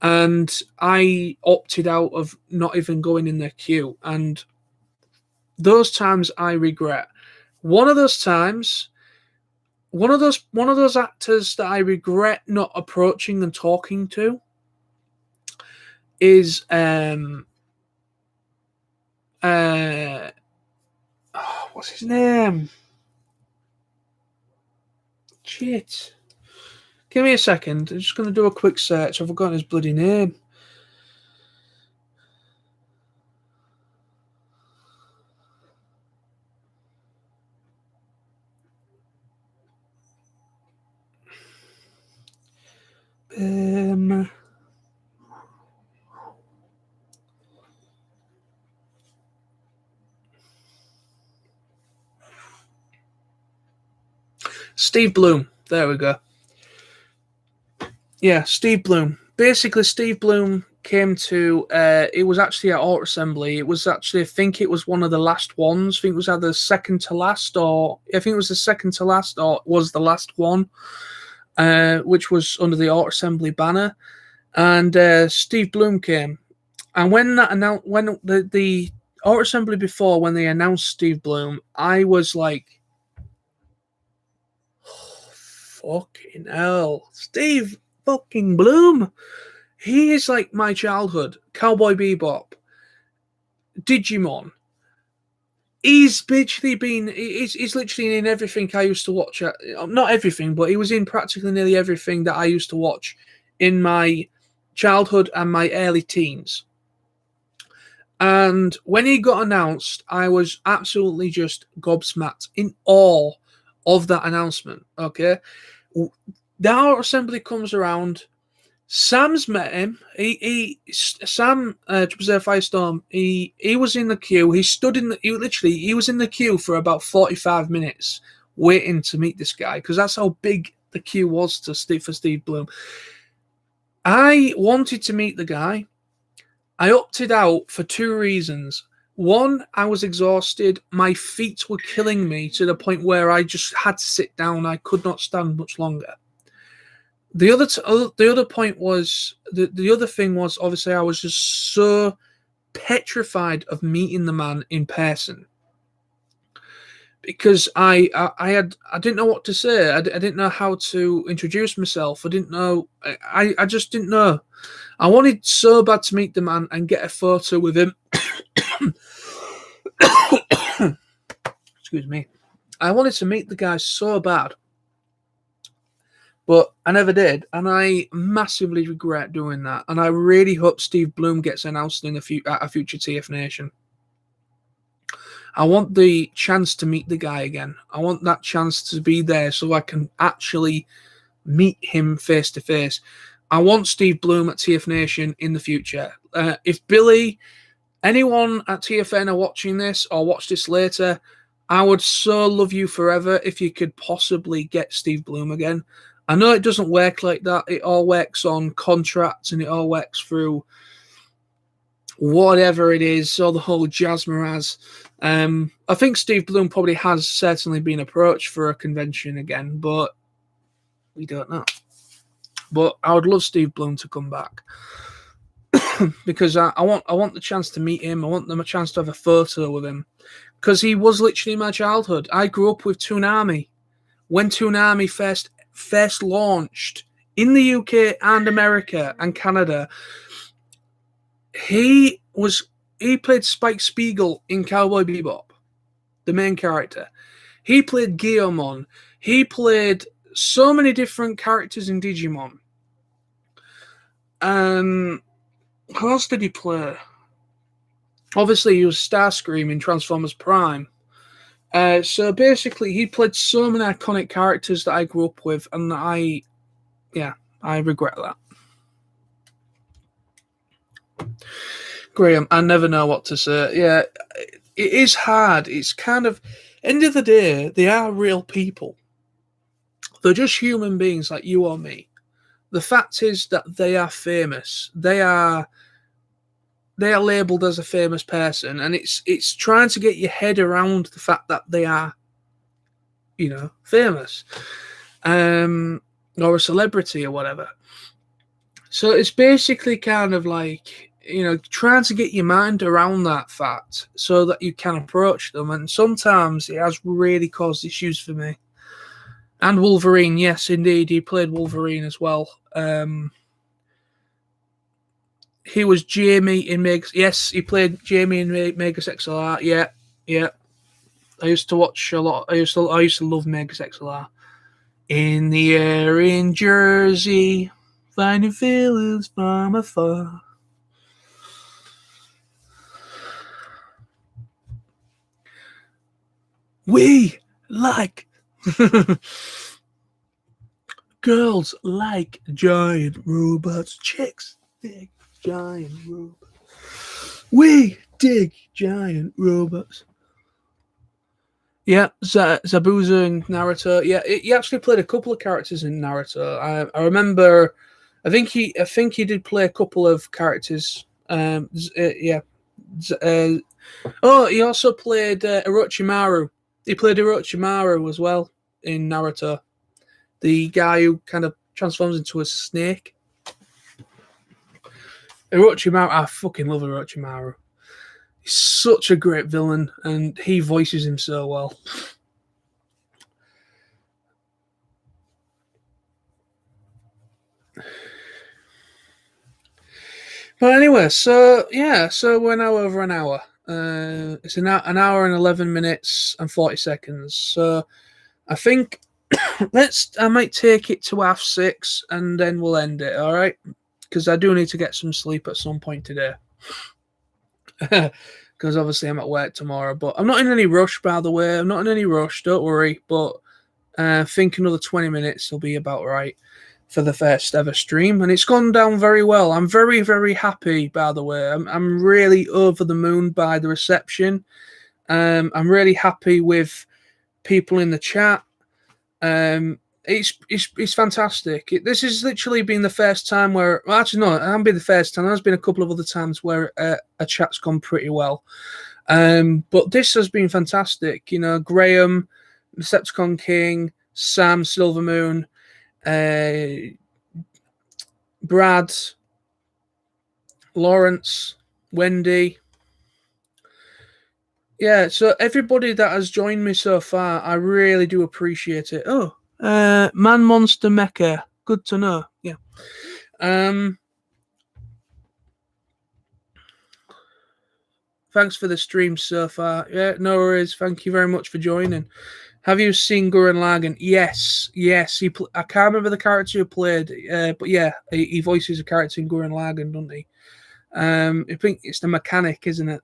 and I opted out of not even going in their queue. And those times I regret. One of those times, one of those actors that I regret not approaching and talking to is what's his name? Shit. Give me a second. I'm just going to do a quick search. I've forgotten his bloody name. Steve Bloom. There we go. Yeah, Steve Bloom. Basically, Steve Bloom came to. It was actually at Art Assembly. It was actually, I think it was one of the last ones. I think it was either second to last, or I think it was the second to last, or was the last one, which was under the Art Assembly banner. And Steve Bloom came, and when the Art Assembly before, when they announced Steve Bloom, I was like, oh, fucking hell, Steve fucking Bloom. He is like my childhood. Cowboy Bebop, Digimon. He's literally he's literally in everything I used to watch. Not everything, but he was in practically nearly everything that I used to watch in my childhood and my early teens. And when he got announced, I was absolutely just gobsmacked, in awe of that announcement. Okay. The Art Assembly comes around. Sam's met him. Sam, Jose Firestorm. He was in the queue. He stood in the. He was in the queue for about 45 minutes, waiting to meet this guy, because that's how big the queue was for Steve Bloom. I wanted to meet the guy. I opted out for two reasons. One, I was exhausted. My feet were killing me to the point where I just had to sit down. I could not stand much longer. The other point was the other thing was, obviously, I was just so petrified of meeting the man in person, because I didn't know what to say. I didn't know how to introduce myself. I didn't know. I just didn't know. I wanted so bad to meet the man and get a photo with him. Excuse me. I wanted to meet the guy so bad, but I never did, and I massively regret doing that. And I really hope Steve Bloom gets announced in at a future TF Nation. I want the chance to meet the guy again. I want that chance to be there so I can actually meet him face to face. I want Steve Bloom at TF Nation in the future. If Billy, anyone at TFN are watching this or watch this later, I would so love you forever if you could possibly get Steve Bloom again. I know it doesn't work like that. It all works on contracts, and it all works through whatever it is, or the whole Jasmaraz. I think Steve Bloom probably has certainly been approached for a convention again, but we don't know. But I would love Steve Bloom to come back because I want the chance to meet him. I want them a chance to have a photo with him, because he was literally my childhood. I grew up with Toonami when Toonami first launched in the UK and America and Canada. He played Spike Spiegel in Cowboy Bebop, the main character. He played Guillermon. He played so many different characters in Digimon. Who else did he play? Obviously, he was Starscream in Transformers Prime. So basically, he played so many iconic characters that I grew up with, and I regret that. Graham, I never know what to say. Yeah, it is hard. It's kind of, end of the day, they are real people. They're just human beings like you or me. The fact is that they are famous. They are they are labelled as a famous person, and it's trying to get your head around the fact that they are, famous, or a celebrity or whatever. So it's basically kind of like, trying to get your mind around that fact so that you can approach them. And sometimes it has really caused issues for me. And Wolverine, yes, indeed, he played Wolverine as well. He was Jamie in Megas. Yes, he played Jamie in Megas XLR. Yeah. I used to watch a lot. I used to love Megas XLR. In the air in Jersey, finding feelings from afar. We like girls like giant robots. Chicks dig giant robots. We dig giant robots. Yeah, Zabuza in Naruto. Yeah, he actually played a couple of characters in Naruto. I remember. I think he did play a couple of characters. Yeah. He also played Orochimaru. He played Orochimaru as well in Naruto. The guy who kind of transforms into a snake. Orochimaru. I fucking love Orochimaru. He's such a great villain, and he voices him so well. But anyway, so we're now over an hour. It's an hour and 11 minutes and 40 seconds. So I think I might take it to 6:30 and then we'll end it, all right? Because I do need to get some sleep at some point today. Because obviously I'm at work tomorrow. But I'm not in any rush, by the way. I'm not in any rush, don't worry. But I think another 20 minutes will be about right for the first ever stream. And it's gone down very well. I'm very, very happy, by the way. I'm really over the moon by the reception. I'm really happy with people in the chat. It's fantastic. This has literally been the first time where, well, actually no, it hasn't been the first time. There's been a couple of other times where a chat's gone pretty well. But this has been fantastic. Graham, Decepticon King, Sam, Silvermoon, Brad, Lawrence, Wendy. Yeah, so everybody that has joined me so far, I really do appreciate it. Oh, Man Monster Mecha. Good to know. Yeah. Thanks for the stream so far. Yeah, no worries. Thank you very much for joining. Have you seen Gurren Lagann? Yes. I can't remember the character who played, but yeah, he voices a character in Gurren Lagann, doesn't he? I think it's the mechanic, isn't it?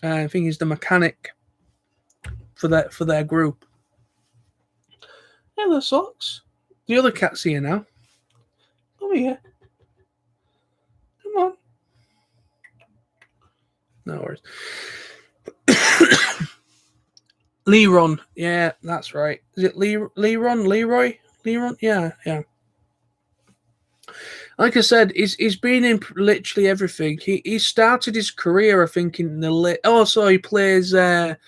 I think he's the mechanic for their group. Hello, Socks. The other cat's here now. Come here. Come on. No worries. Leron. Yeah, that's right. Is it Leron? Leroy? Leron? Yeah. Like I said, he's been in literally everything. He started his career, I think, in the late. Oh, so he plays the.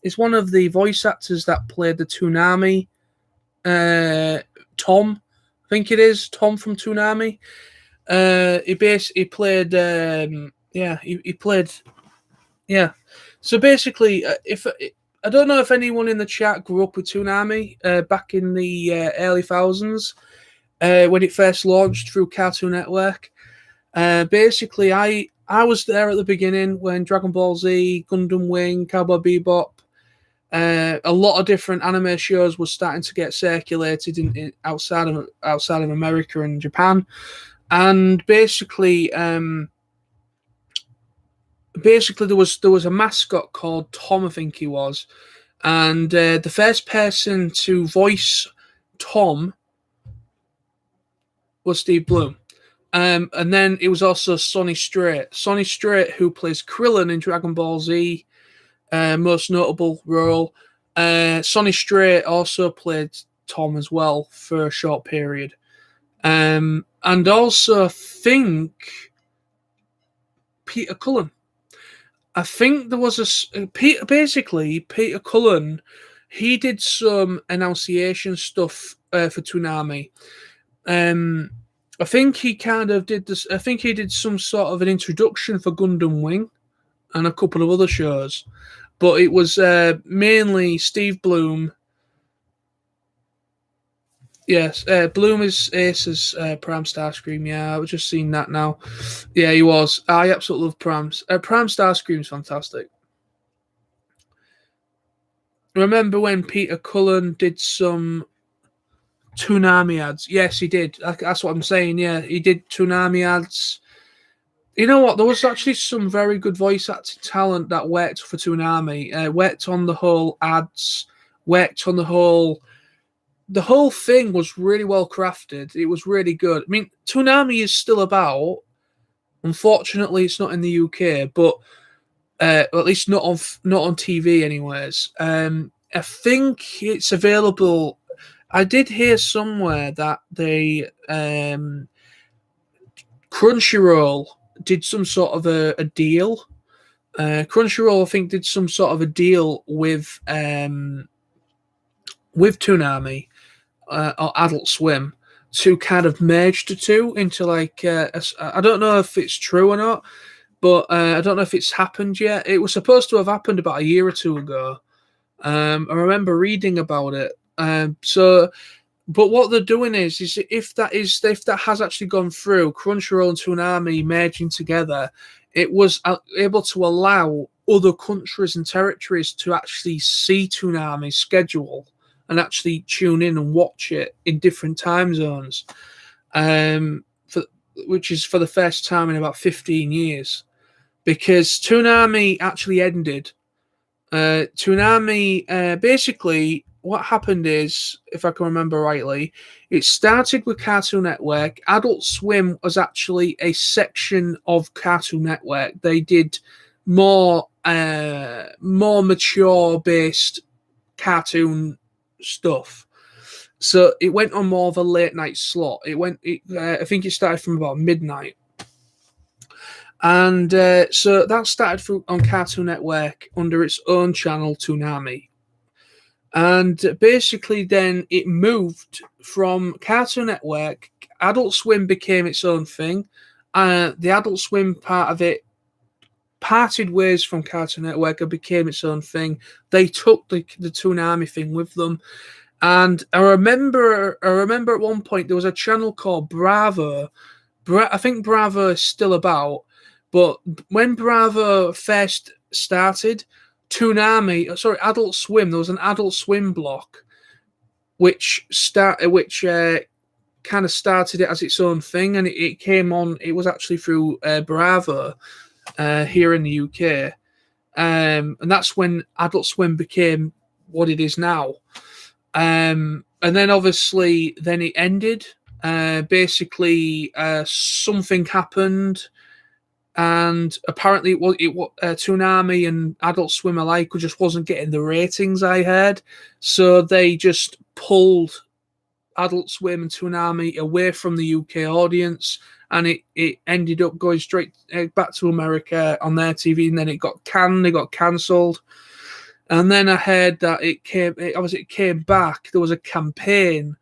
He's one of the voice actors that played the Toonami. Tom, I think it is Tom from Toonami. He played. He played. Yeah. So basically, if I don't know if anyone in the chat grew up with Toonami back in the early thousands. When it first launched through Cartoon Network. Basically, I was there at the beginning when Dragon Ball Z, Gundam Wing, Cowboy Bebop, a lot of different anime shows were starting to get circulated in outside of America and Japan, and basically there was a mascot called Tom, I think he was, and the first person to voice Tom was Steve Bloom. And then it was also Sonny Strait. Sonny Strait, who plays Krillin in Dragon Ball Z, most notable role. Sonny Strait also played Tom as well for a short period. And also think Peter Cullen. I think there was Peter Cullen. He did some annunciation stuff for Toonami. I think he kind of did this. I think he did some sort of an introduction for Gundam Wing and a couple of other shows, but it was mainly Steve Bloom. Yes, Bloom is Ace's Prime Starscream. Yeah, I was just seeing that now. Yeah, he was. I absolutely love Prime's. Prime Starscream's fantastic. Remember when Peter Cullen did some Toonami ads? Yes, he did. That's what I'm saying. Yeah, he did Toonami ads. You know what? There was actually some very good voice acting talent that worked for Toonami. Worked on the whole ads. Worked on the whole. The whole thing was really well crafted. It was really good. I mean, Toonami is still about. Unfortunately, it's not in the UK, but at least not on TV, anyways. I think it's available. I did hear somewhere that they Crunchyroll did some sort of a deal. Crunchyroll, I think, did some sort of a deal with Toonami or Adult Swim to kind of merge the two into like I don't know if it's true or not, but I don't know if it's happened yet. It was supposed to have happened about a year or two ago. I remember reading about it. But what they're doing is if that has actually gone through, Crunchyroll and Toonami merging together, it was able to allow other countries and territories to actually see Toonami's schedule and actually tune in and watch it in different time zones, which is for the first time in about 15 years. Because Toonami actually ended. Toonami, basically, what happened is, if I can remember rightly, it started with Cartoon Network. Adult Swim was actually a section of Cartoon Network. They did more mature-based cartoon stuff. So it went on more of a late night slot. I think it started from about midnight. And so that started on Cartoon Network under its own channel, Toonami. And basically then it moved from Cartoon Network. Adult Swim became its own thing. The Adult Swim part of it parted ways from Cartoon Network and became its own thing. They took the Toonami thing with them. And I remember at one point there was a channel called Bravo. I think Bravo is still about. But when Bravo first started, Adult Swim, there was an Adult Swim block, which kind of started it as its own thing, and it came on. It was actually through Bravo here in the UK, and that's when Adult Swim became what it is now. And then obviously, then it ended. Basically, something happened. And apparently, Toonami and Adult Swim alike just wasn't getting the ratings I heard, so they just pulled Adult Swim and Toonami away from the UK audience, and it ended up going straight back to America on their TV, and then it got canned, it got cancelled, and then I heard that it came back. There was a campaign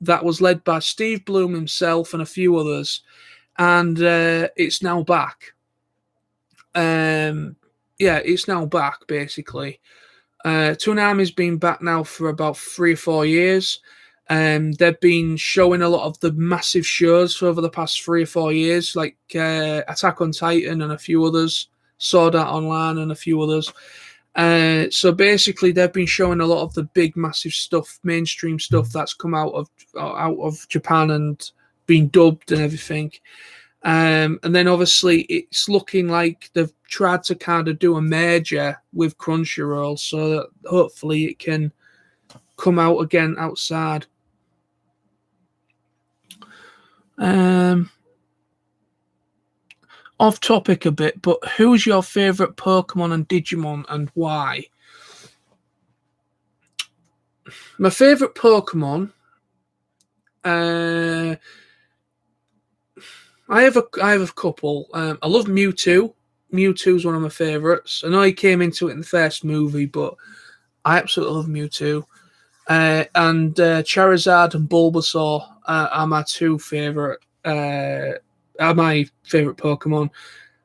that was led by Steve Bloom himself and a few others. And it's now back. It's now back, basically. Toonami's been back now for about 3 or 4 years. They've been showing a lot of the massive shows over the past 3 or 4 years, like Attack on Titan and a few others, Sword Art Online and a few others. So basically, they've been showing a lot of the big, massive stuff, mainstream stuff that's come out of Japan and been dubbed and everything. And then obviously it's looking like they've tried to kind of do a merger with Crunchyroll so that hopefully it can come out again outside. Off topic a bit, but who's your favorite Pokemon and Digimon and why? My favorite Pokemon, I have a couple. I love Mewtwo. Mewtwo is one of my favourites. I know he came into it in the first movie, but I absolutely love Mewtwo. And Charizard and Bulbasaur are my two favourite. Are my favourite Pokemon.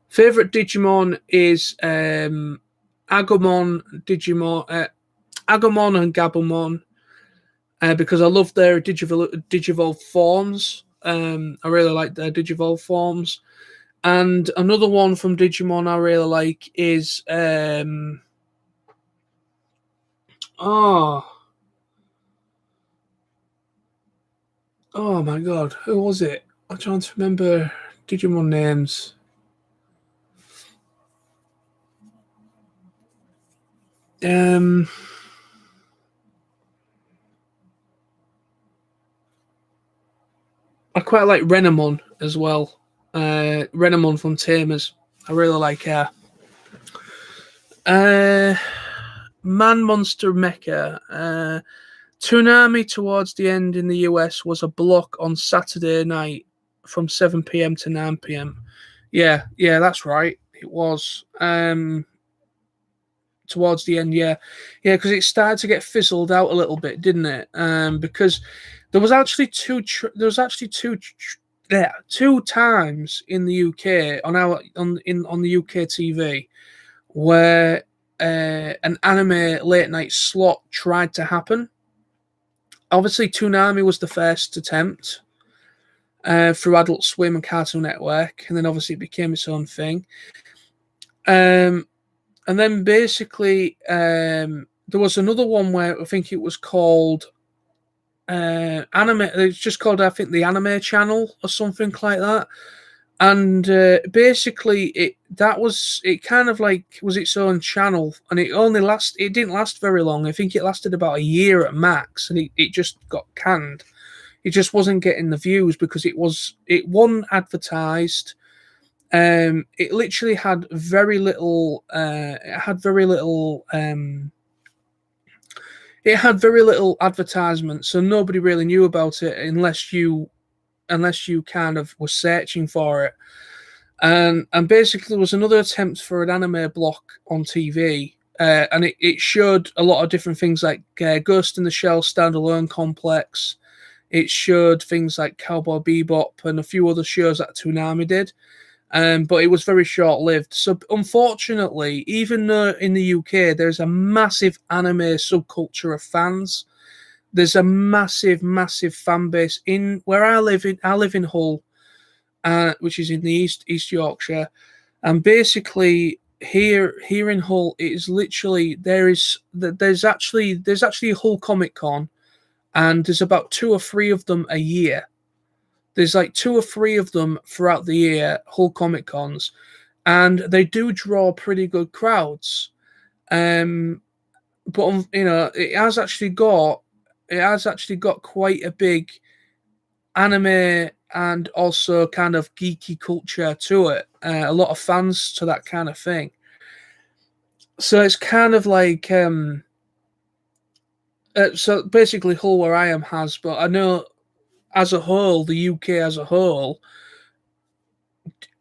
Favourite Digimon is Agumon, Agumon and Gabumon, because I love their Digivolve forms. I really like their Digivolve forms. And another one from Digimon I really like is oh oh my god, who was it? I'm trying to remember Digimon names. Um, I quite like Renamon as well. Renamon from Tamers. I really like her. Man Monster Mecha. Toonami towards the end in the US was a block on Saturday night from 7 p.m. to 9 p.m. Yeah, that's right. It was. Towards the end, because it started to get fizzled out a little bit, didn't it? Because there was actually two times in the UK on the UK TV where an anime late night slot tried to happen. Obviously, Toonami was the first attempt through Adult Swim and Cartoon Network, and then obviously it became its own thing. And then basically there was another one where I think it was called anime. It's just called, I think, the Anime Channel or something like that. And basically it kind of like was its own channel, and it didn't last very long. I think it lasted about a year at max, and it just got canned. It just wasn't getting the views because it wasn't advertised. It literally had very little. It had very little advertisement, so nobody really knew about it unless you kind of were searching for it. And basically, there was another attempt for an anime block on TV, and it showed a lot of different things like Ghost in the Shell standalone complex. It showed things like Cowboy Bebop and a few other shows that Toonami did. But it was very short lived. So, unfortunately, even though in the UK there's a massive anime subculture of fans, there's a massive, massive fan base in where I live. I live in Hull, which is in the East Yorkshire, and basically here in Hull, it is literally there's actually a Hull Comic Con, and there's about two or three of them a year. There's like two or three of them throughout the year, Hull Comic Cons, and they do draw pretty good crowds. But it has actually got quite a big anime and also kind of geeky culture to it. A lot of fans to that kind of thing. So it's kind of like so basically Hull where I am has, but I know as a whole, the UK as a whole,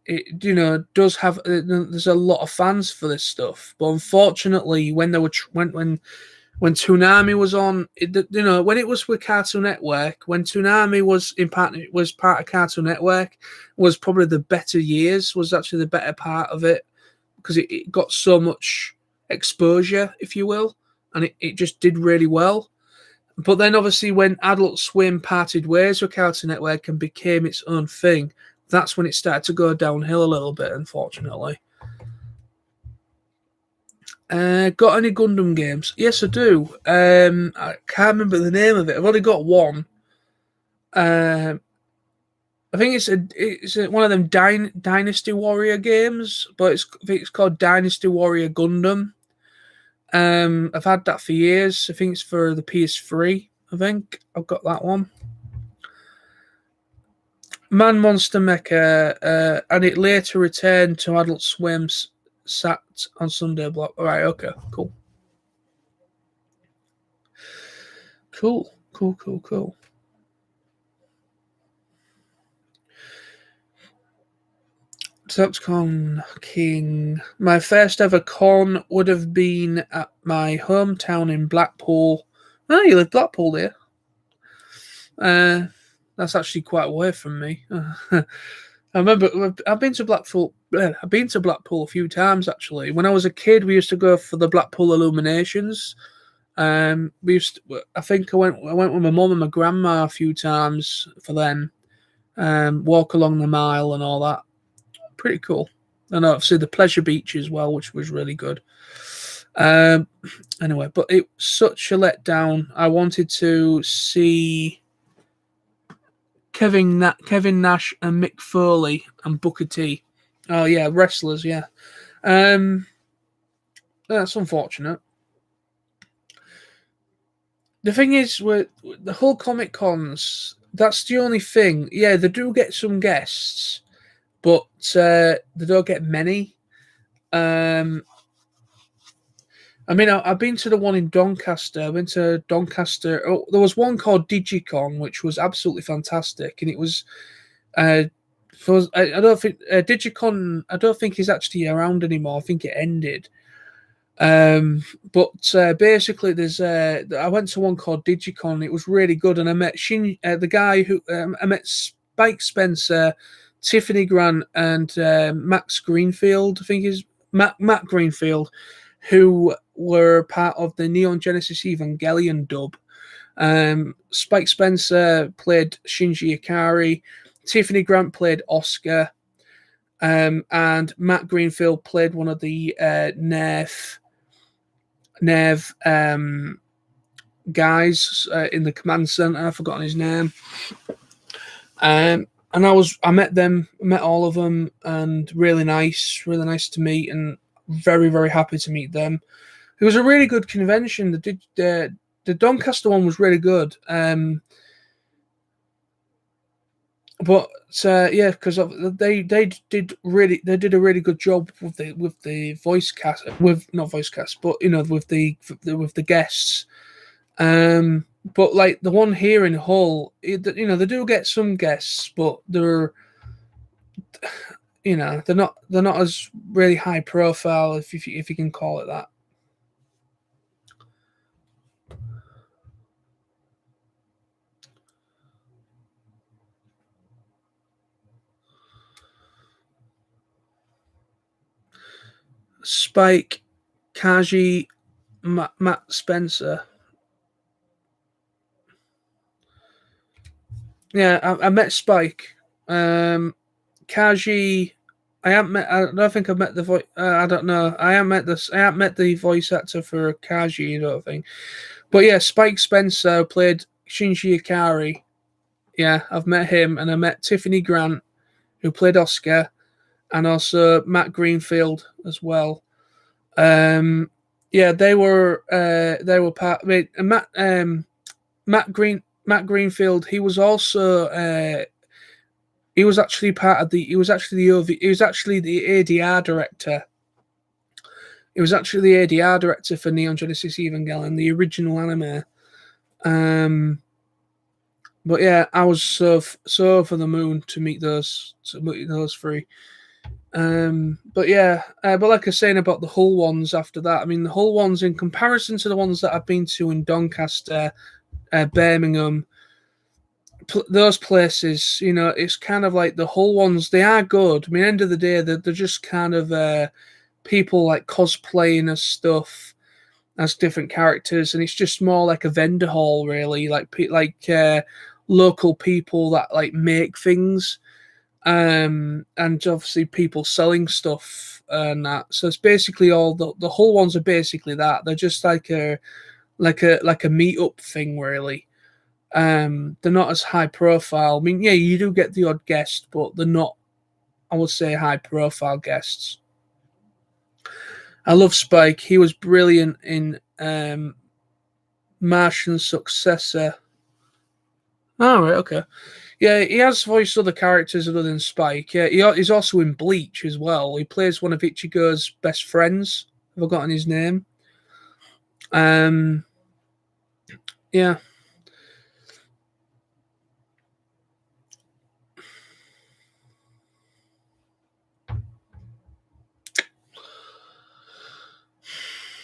it does have there's a lot of fans for this stuff, but unfortunately when they were when Toonami was on, when it was with Cartoon Network, when Toonami was part of Cartoon Network, was probably the better years, was actually the better part of it, because it got so much exposure, if you will, and it just did really well. But then obviously when Adult Swim parted ways with Cartoon Network and became its own thing, that's when it started to go downhill a little bit, unfortunately. Got any Gundam games? Yes, I do. I can't remember the name of it. I've only got one. I think it's one of them Dynasty Warrior games, but I think it's called Dynasty Warrior Gundam. I've had that for years. I think it's for the PS3. I think I've got that one. Man Monster Mecha, and it later returned to Adult Swim's sat on Sunday block. All right, okay, cool. Cool. Con King. My first ever con would have been at my hometown in Blackpool. Oh, you live Blackpool there. That's actually quite away from me. I remember I've been to Blackpool. I've been to Blackpool a few times actually. When I was a kid, we used to go for the Blackpool Illuminations. We used. I think I went with my mum and my grandma a few times for them. Walk along the mile and all that. Pretty cool. And obviously the pleasure beach as well, which was really good. Um, anyway, but it was such a letdown. I wanted to see Kevin Nash and Mick Foley and Booker T. Oh yeah, wrestlers. Yeah, um, that's unfortunate. The thing is, with the whole Comic Cons, that's the only thing. Yeah, they do get some guests, but they don't get many. Um, I mean, I've been to the one in Doncaster. I've been to Doncaster. Oh, there was one called Digicon, which was absolutely fantastic, and it was. Uh, I don't think Digicon. I don't think is actually around anymore. I think it ended. But basically, there's. I went to one called Digicon. It was really good, and I met the guy who I met Spike Spencer, Tiffany Grant, and Max Greenfield. I think is Matt Greenfield, who were part of the Neon Genesis Evangelion dub. Spike Spencer played Shinji Ikari. Tiffany Grant played Oscar. And Matt Greenfield played one of the Nev guys in the command center. I've forgotten his name. And I met all of them, and really nice to meet, and very, very happy to meet them. It was a really good convention. The Doncaster one was really good. But yeah, because they did a really good job with the voice cast, with not voice cast, but with the guests. But like the one here in Hull, they do get some guests, but they're not as really high profile, if you can call it that. Spike, Kaji, Matt Spencer. Yeah, I met Spike. Kaji, I haven't met. I don't think I've met the voice. I don't know. I haven't met this. I haven't met the voice actor for Kaji. I don't think. But yeah, Spike Spencer played Shinji Ikari. Yeah, I've met him, and I met Tiffany Grant, who played Oscar, and also Matt Greenfield as well. Um, yeah, they were part. I mean, Matt Greenfield. He was actually part of the. He was actually he was actually the ADR director. He was actually the ADR director for Neon Genesis Evangelion, the original anime. Um, but yeah, I was so over the moon to meet those three. But yeah, but like I was saying about the Hull ones after that, I mean the Hull ones in comparison to the ones that I've been to in Doncaster, Birmingham, those places, it's kind of like the Hull ones. They are good. I mean, end of the day, they're just kind of people like cosplaying as stuff, as different characters, and it's just more like a vendor hall, really, like local people that like make things, and obviously people selling stuff and that. So it's basically all the Hull ones are basically that. They're just like a meetup thing, really. They're not as high profile. I mean, yeah, you do get the odd guest, but they're not, I would say, high profile guests. I love Spike. He was brilliant in Martian Successor. Oh, right, okay. Yeah, he has voiced other characters other than Spike. Yeah, he's also in Bleach as well. He plays one of Ichigo's best friends. I've forgotten his name. Um, yeah.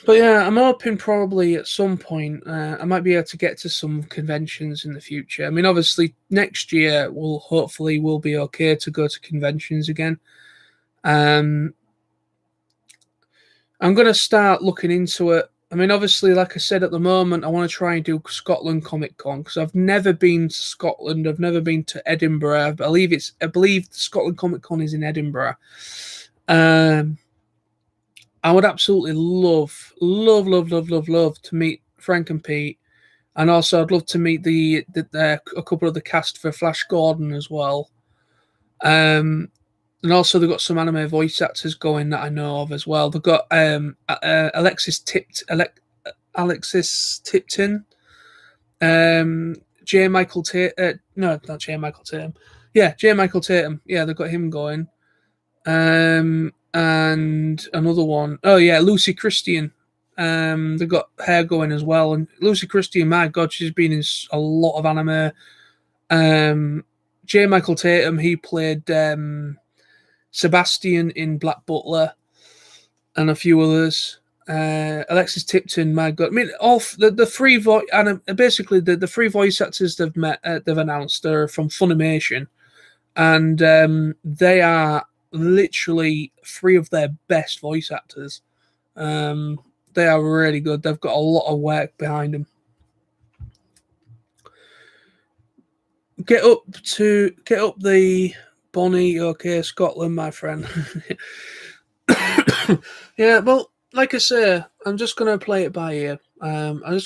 But yeah, I'm hoping probably at some point I might be able to get to some conventions in the future. I mean, obviously next year we'll be okay to go to conventions again. Um, I'm going to start looking into it. I mean, obviously, like I said, at the moment, I want to try and do Scotland Comic Con because I've never been to Scotland. I've never been to Edinburgh. I believe Scotland Comic Con is in Edinburgh. I would absolutely love to meet Frank and Pete, and also I'd love to meet a couple of the cast for Flash Gordon as well. And also they've got some anime voice actors going that I know of as well. They've got Alexis Tipton, J. Michael Tatum. No, not J. Michael Tatum. Yeah, J. Michael Tatum. Yeah, they've got him going. And another one. Oh yeah, Lucy Christian. They've got her going as well. And Lucy Christian, my God, she's been in a lot of anime. J. Michael Tatum, he played Sebastian in Black Butler, and a few others. Alexis Tipton, my God, I mean, all the three voice and basically the three voice actors they've announced are from Funimation, and they are literally three of their best voice actors. They are really good. They've got a lot of work behind them. Get up the Bonnie, okay, Scotland, my friend. Yeah, well, like I say, I'm just gonna play it by ear. Because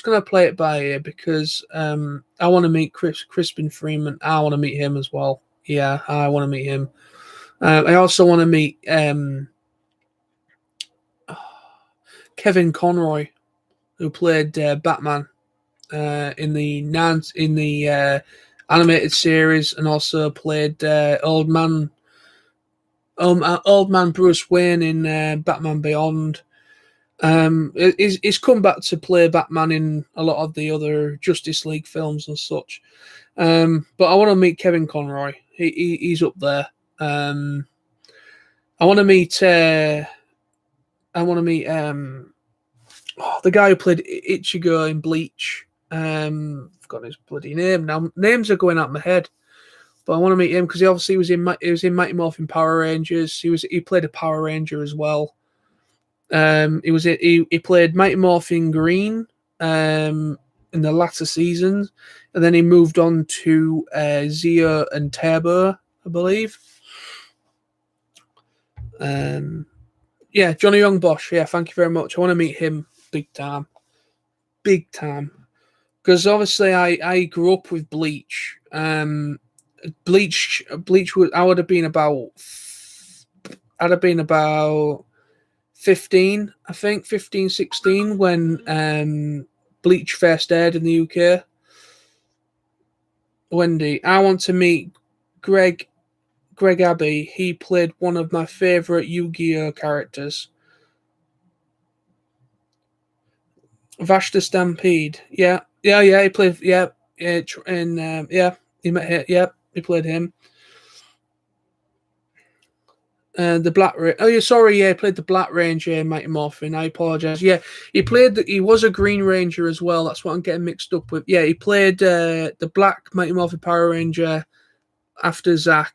I want to meet Crispin Freeman. I want to meet him as well. Yeah, I want to meet him. I also want to meet Kevin Conroy, who played Batman in the animated series, and also played old man Bruce Wayne in Batman Beyond. He's come back to play Batman in a lot of the other Justice League films and such. But I want to meet Kevin Conroy. He's up there. I want to meet. The guy who played Ichigo in Bleach. I've got his bloody name now. Names are going out of my head, but I want to meet him because he obviously was in Mighty Morphin Power Rangers. He played a Power Ranger as well. He played Mighty Morphin Green in the latter seasons, and then he moved on to Zeo and Turbo, I believe. Yeah, Johnny Young Bosch. Yeah, thank you very much. I want to meet him big time. Because obviously I grew up with Bleach. Bleach was I'd have been about 15, I think, 15, 16 when Bleach first aired in the UK. Wendy, I want to meet Greg Abbey. He played one of my favourite Yu-Gi-Oh characters. Vashta Stampede. Yeah. He played. And he met him. Yeah, he played him. The Black Ranger. Oh, yeah, sorry. Yeah, he played the Black Ranger, Mighty Morphin. I apologize. Yeah, he was a Green Ranger as well. That's what I'm getting mixed up with. Yeah, he played the Black Mighty Morphin Power Ranger after Zack,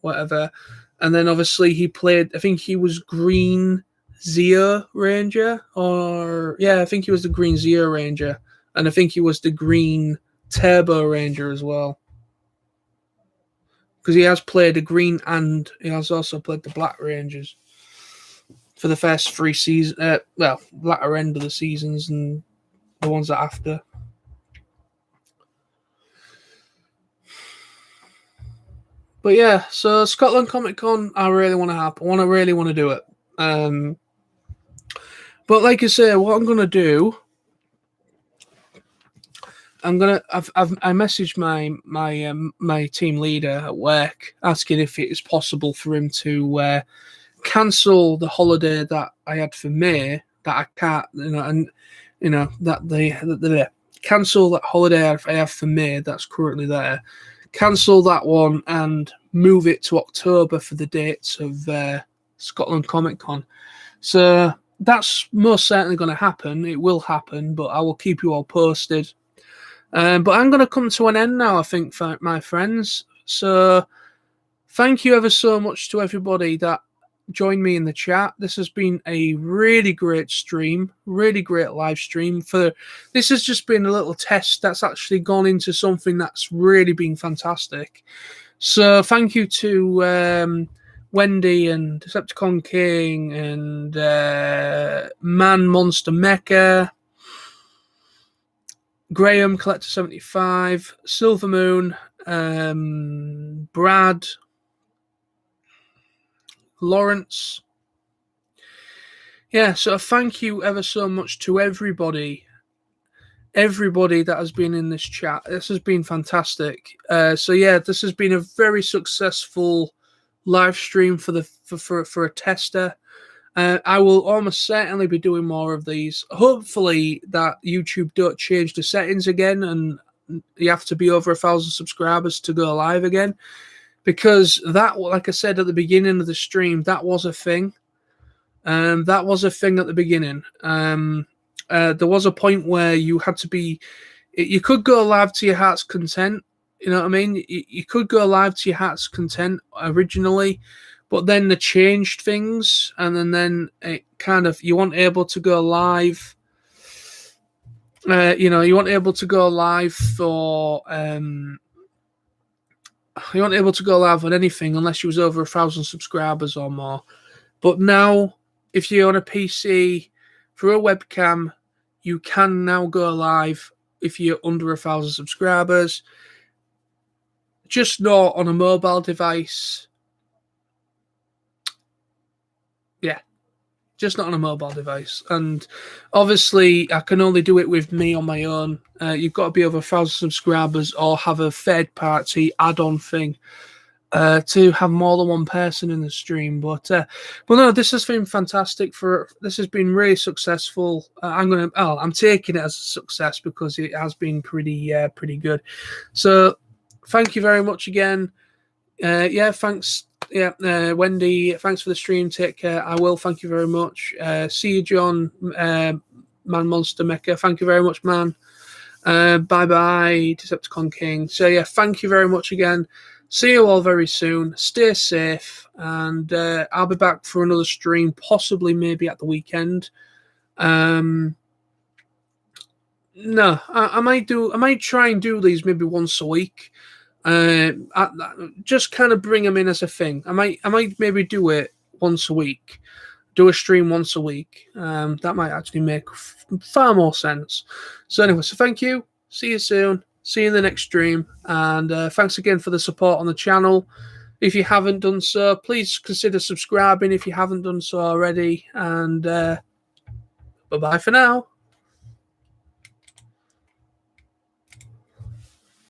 whatever. And then obviously he played. I think he was Green Zeo Ranger, I think he was the Green Zeo Ranger, and I think he was the Green Turbo Ranger as well, because he has played the Green and he has also played the Black Rangers for the first 3 seasons. Latter end of the seasons and the ones that after. But yeah, so Scotland Comic Con, I really want to happen. I really want to do it. But like I say, what I'm gonna do, I messaged my team leader at work asking if it is possible for him to cancel the holiday that I had for May that I can't, that they cancel that holiday I have for May that's currently there, cancel that one and move it to October for the dates of Scotland Comic Con. So that's most certainly going to happen. It will happen, but I will keep you all posted. But I'm going to come to an end now, I think, for my friends. So thank you ever so much to everybody that joined me in the chat. This has been a really great stream, really great live stream. This has just been a little test that's actually gone into something that's really been fantastic. So thank you to Wendy and Decepticon King and Man Monster Mecha, Graham Collector 75, Silver Moon, Brad, Lawrence. Yeah, so thank you ever so much to everybody that has been in this chat. This has been fantastic. So yeah, this has been a very successful live stream for a tester. I will almost certainly be doing more of these. Hopefully that YouTube don't change the settings again and you have to be over 1,000 subscribers to go live again, because that, like I said at the beginning of the stream, that was a thing. That was a thing at the beginning. There was a point where you had to be, you could go live to your heart's content. You know what I mean? You could go live to your heart's content originally, but then they changed things, and then it kind of, you weren't able to go live. You weren't able to go live for. You weren't able to go live on anything unless you was over 1,000 subscribers or more. But now, if you're on a PC through a webcam, you can now go live if you're under 1,000 subscribers. Just not on a mobile device. Yeah, just not on a mobile device. And obviously, I can only do it with me on my own. You've got to be over 1,000 subscribers or have a third-party add-on thing to have more than one person in the stream. But no, this has been fantastic. This has been really successful. I'm taking it as a success because it has been pretty good. So thank you very much again. Thanks. Wendy, thanks for the stream. Take care. I will. Thank you very much. See you, John. Man Monster Mecha. Thank you very much, man. Bye, Decepticon King. So yeah, thank you very much again. See you all very soon. Stay safe, and I'll be back for another stream, possibly maybe at the weekend. No, I might try and do these maybe once a week. Just kind of bring them in as a thing. I might maybe do it once a week. Do a stream once a week. That might actually make far more sense. So anyway, so thank you. See you soon. See you in the next stream. And thanks again for the support on the channel. If you haven't done so, please consider subscribing if you haven't done so already. And bye-bye for now.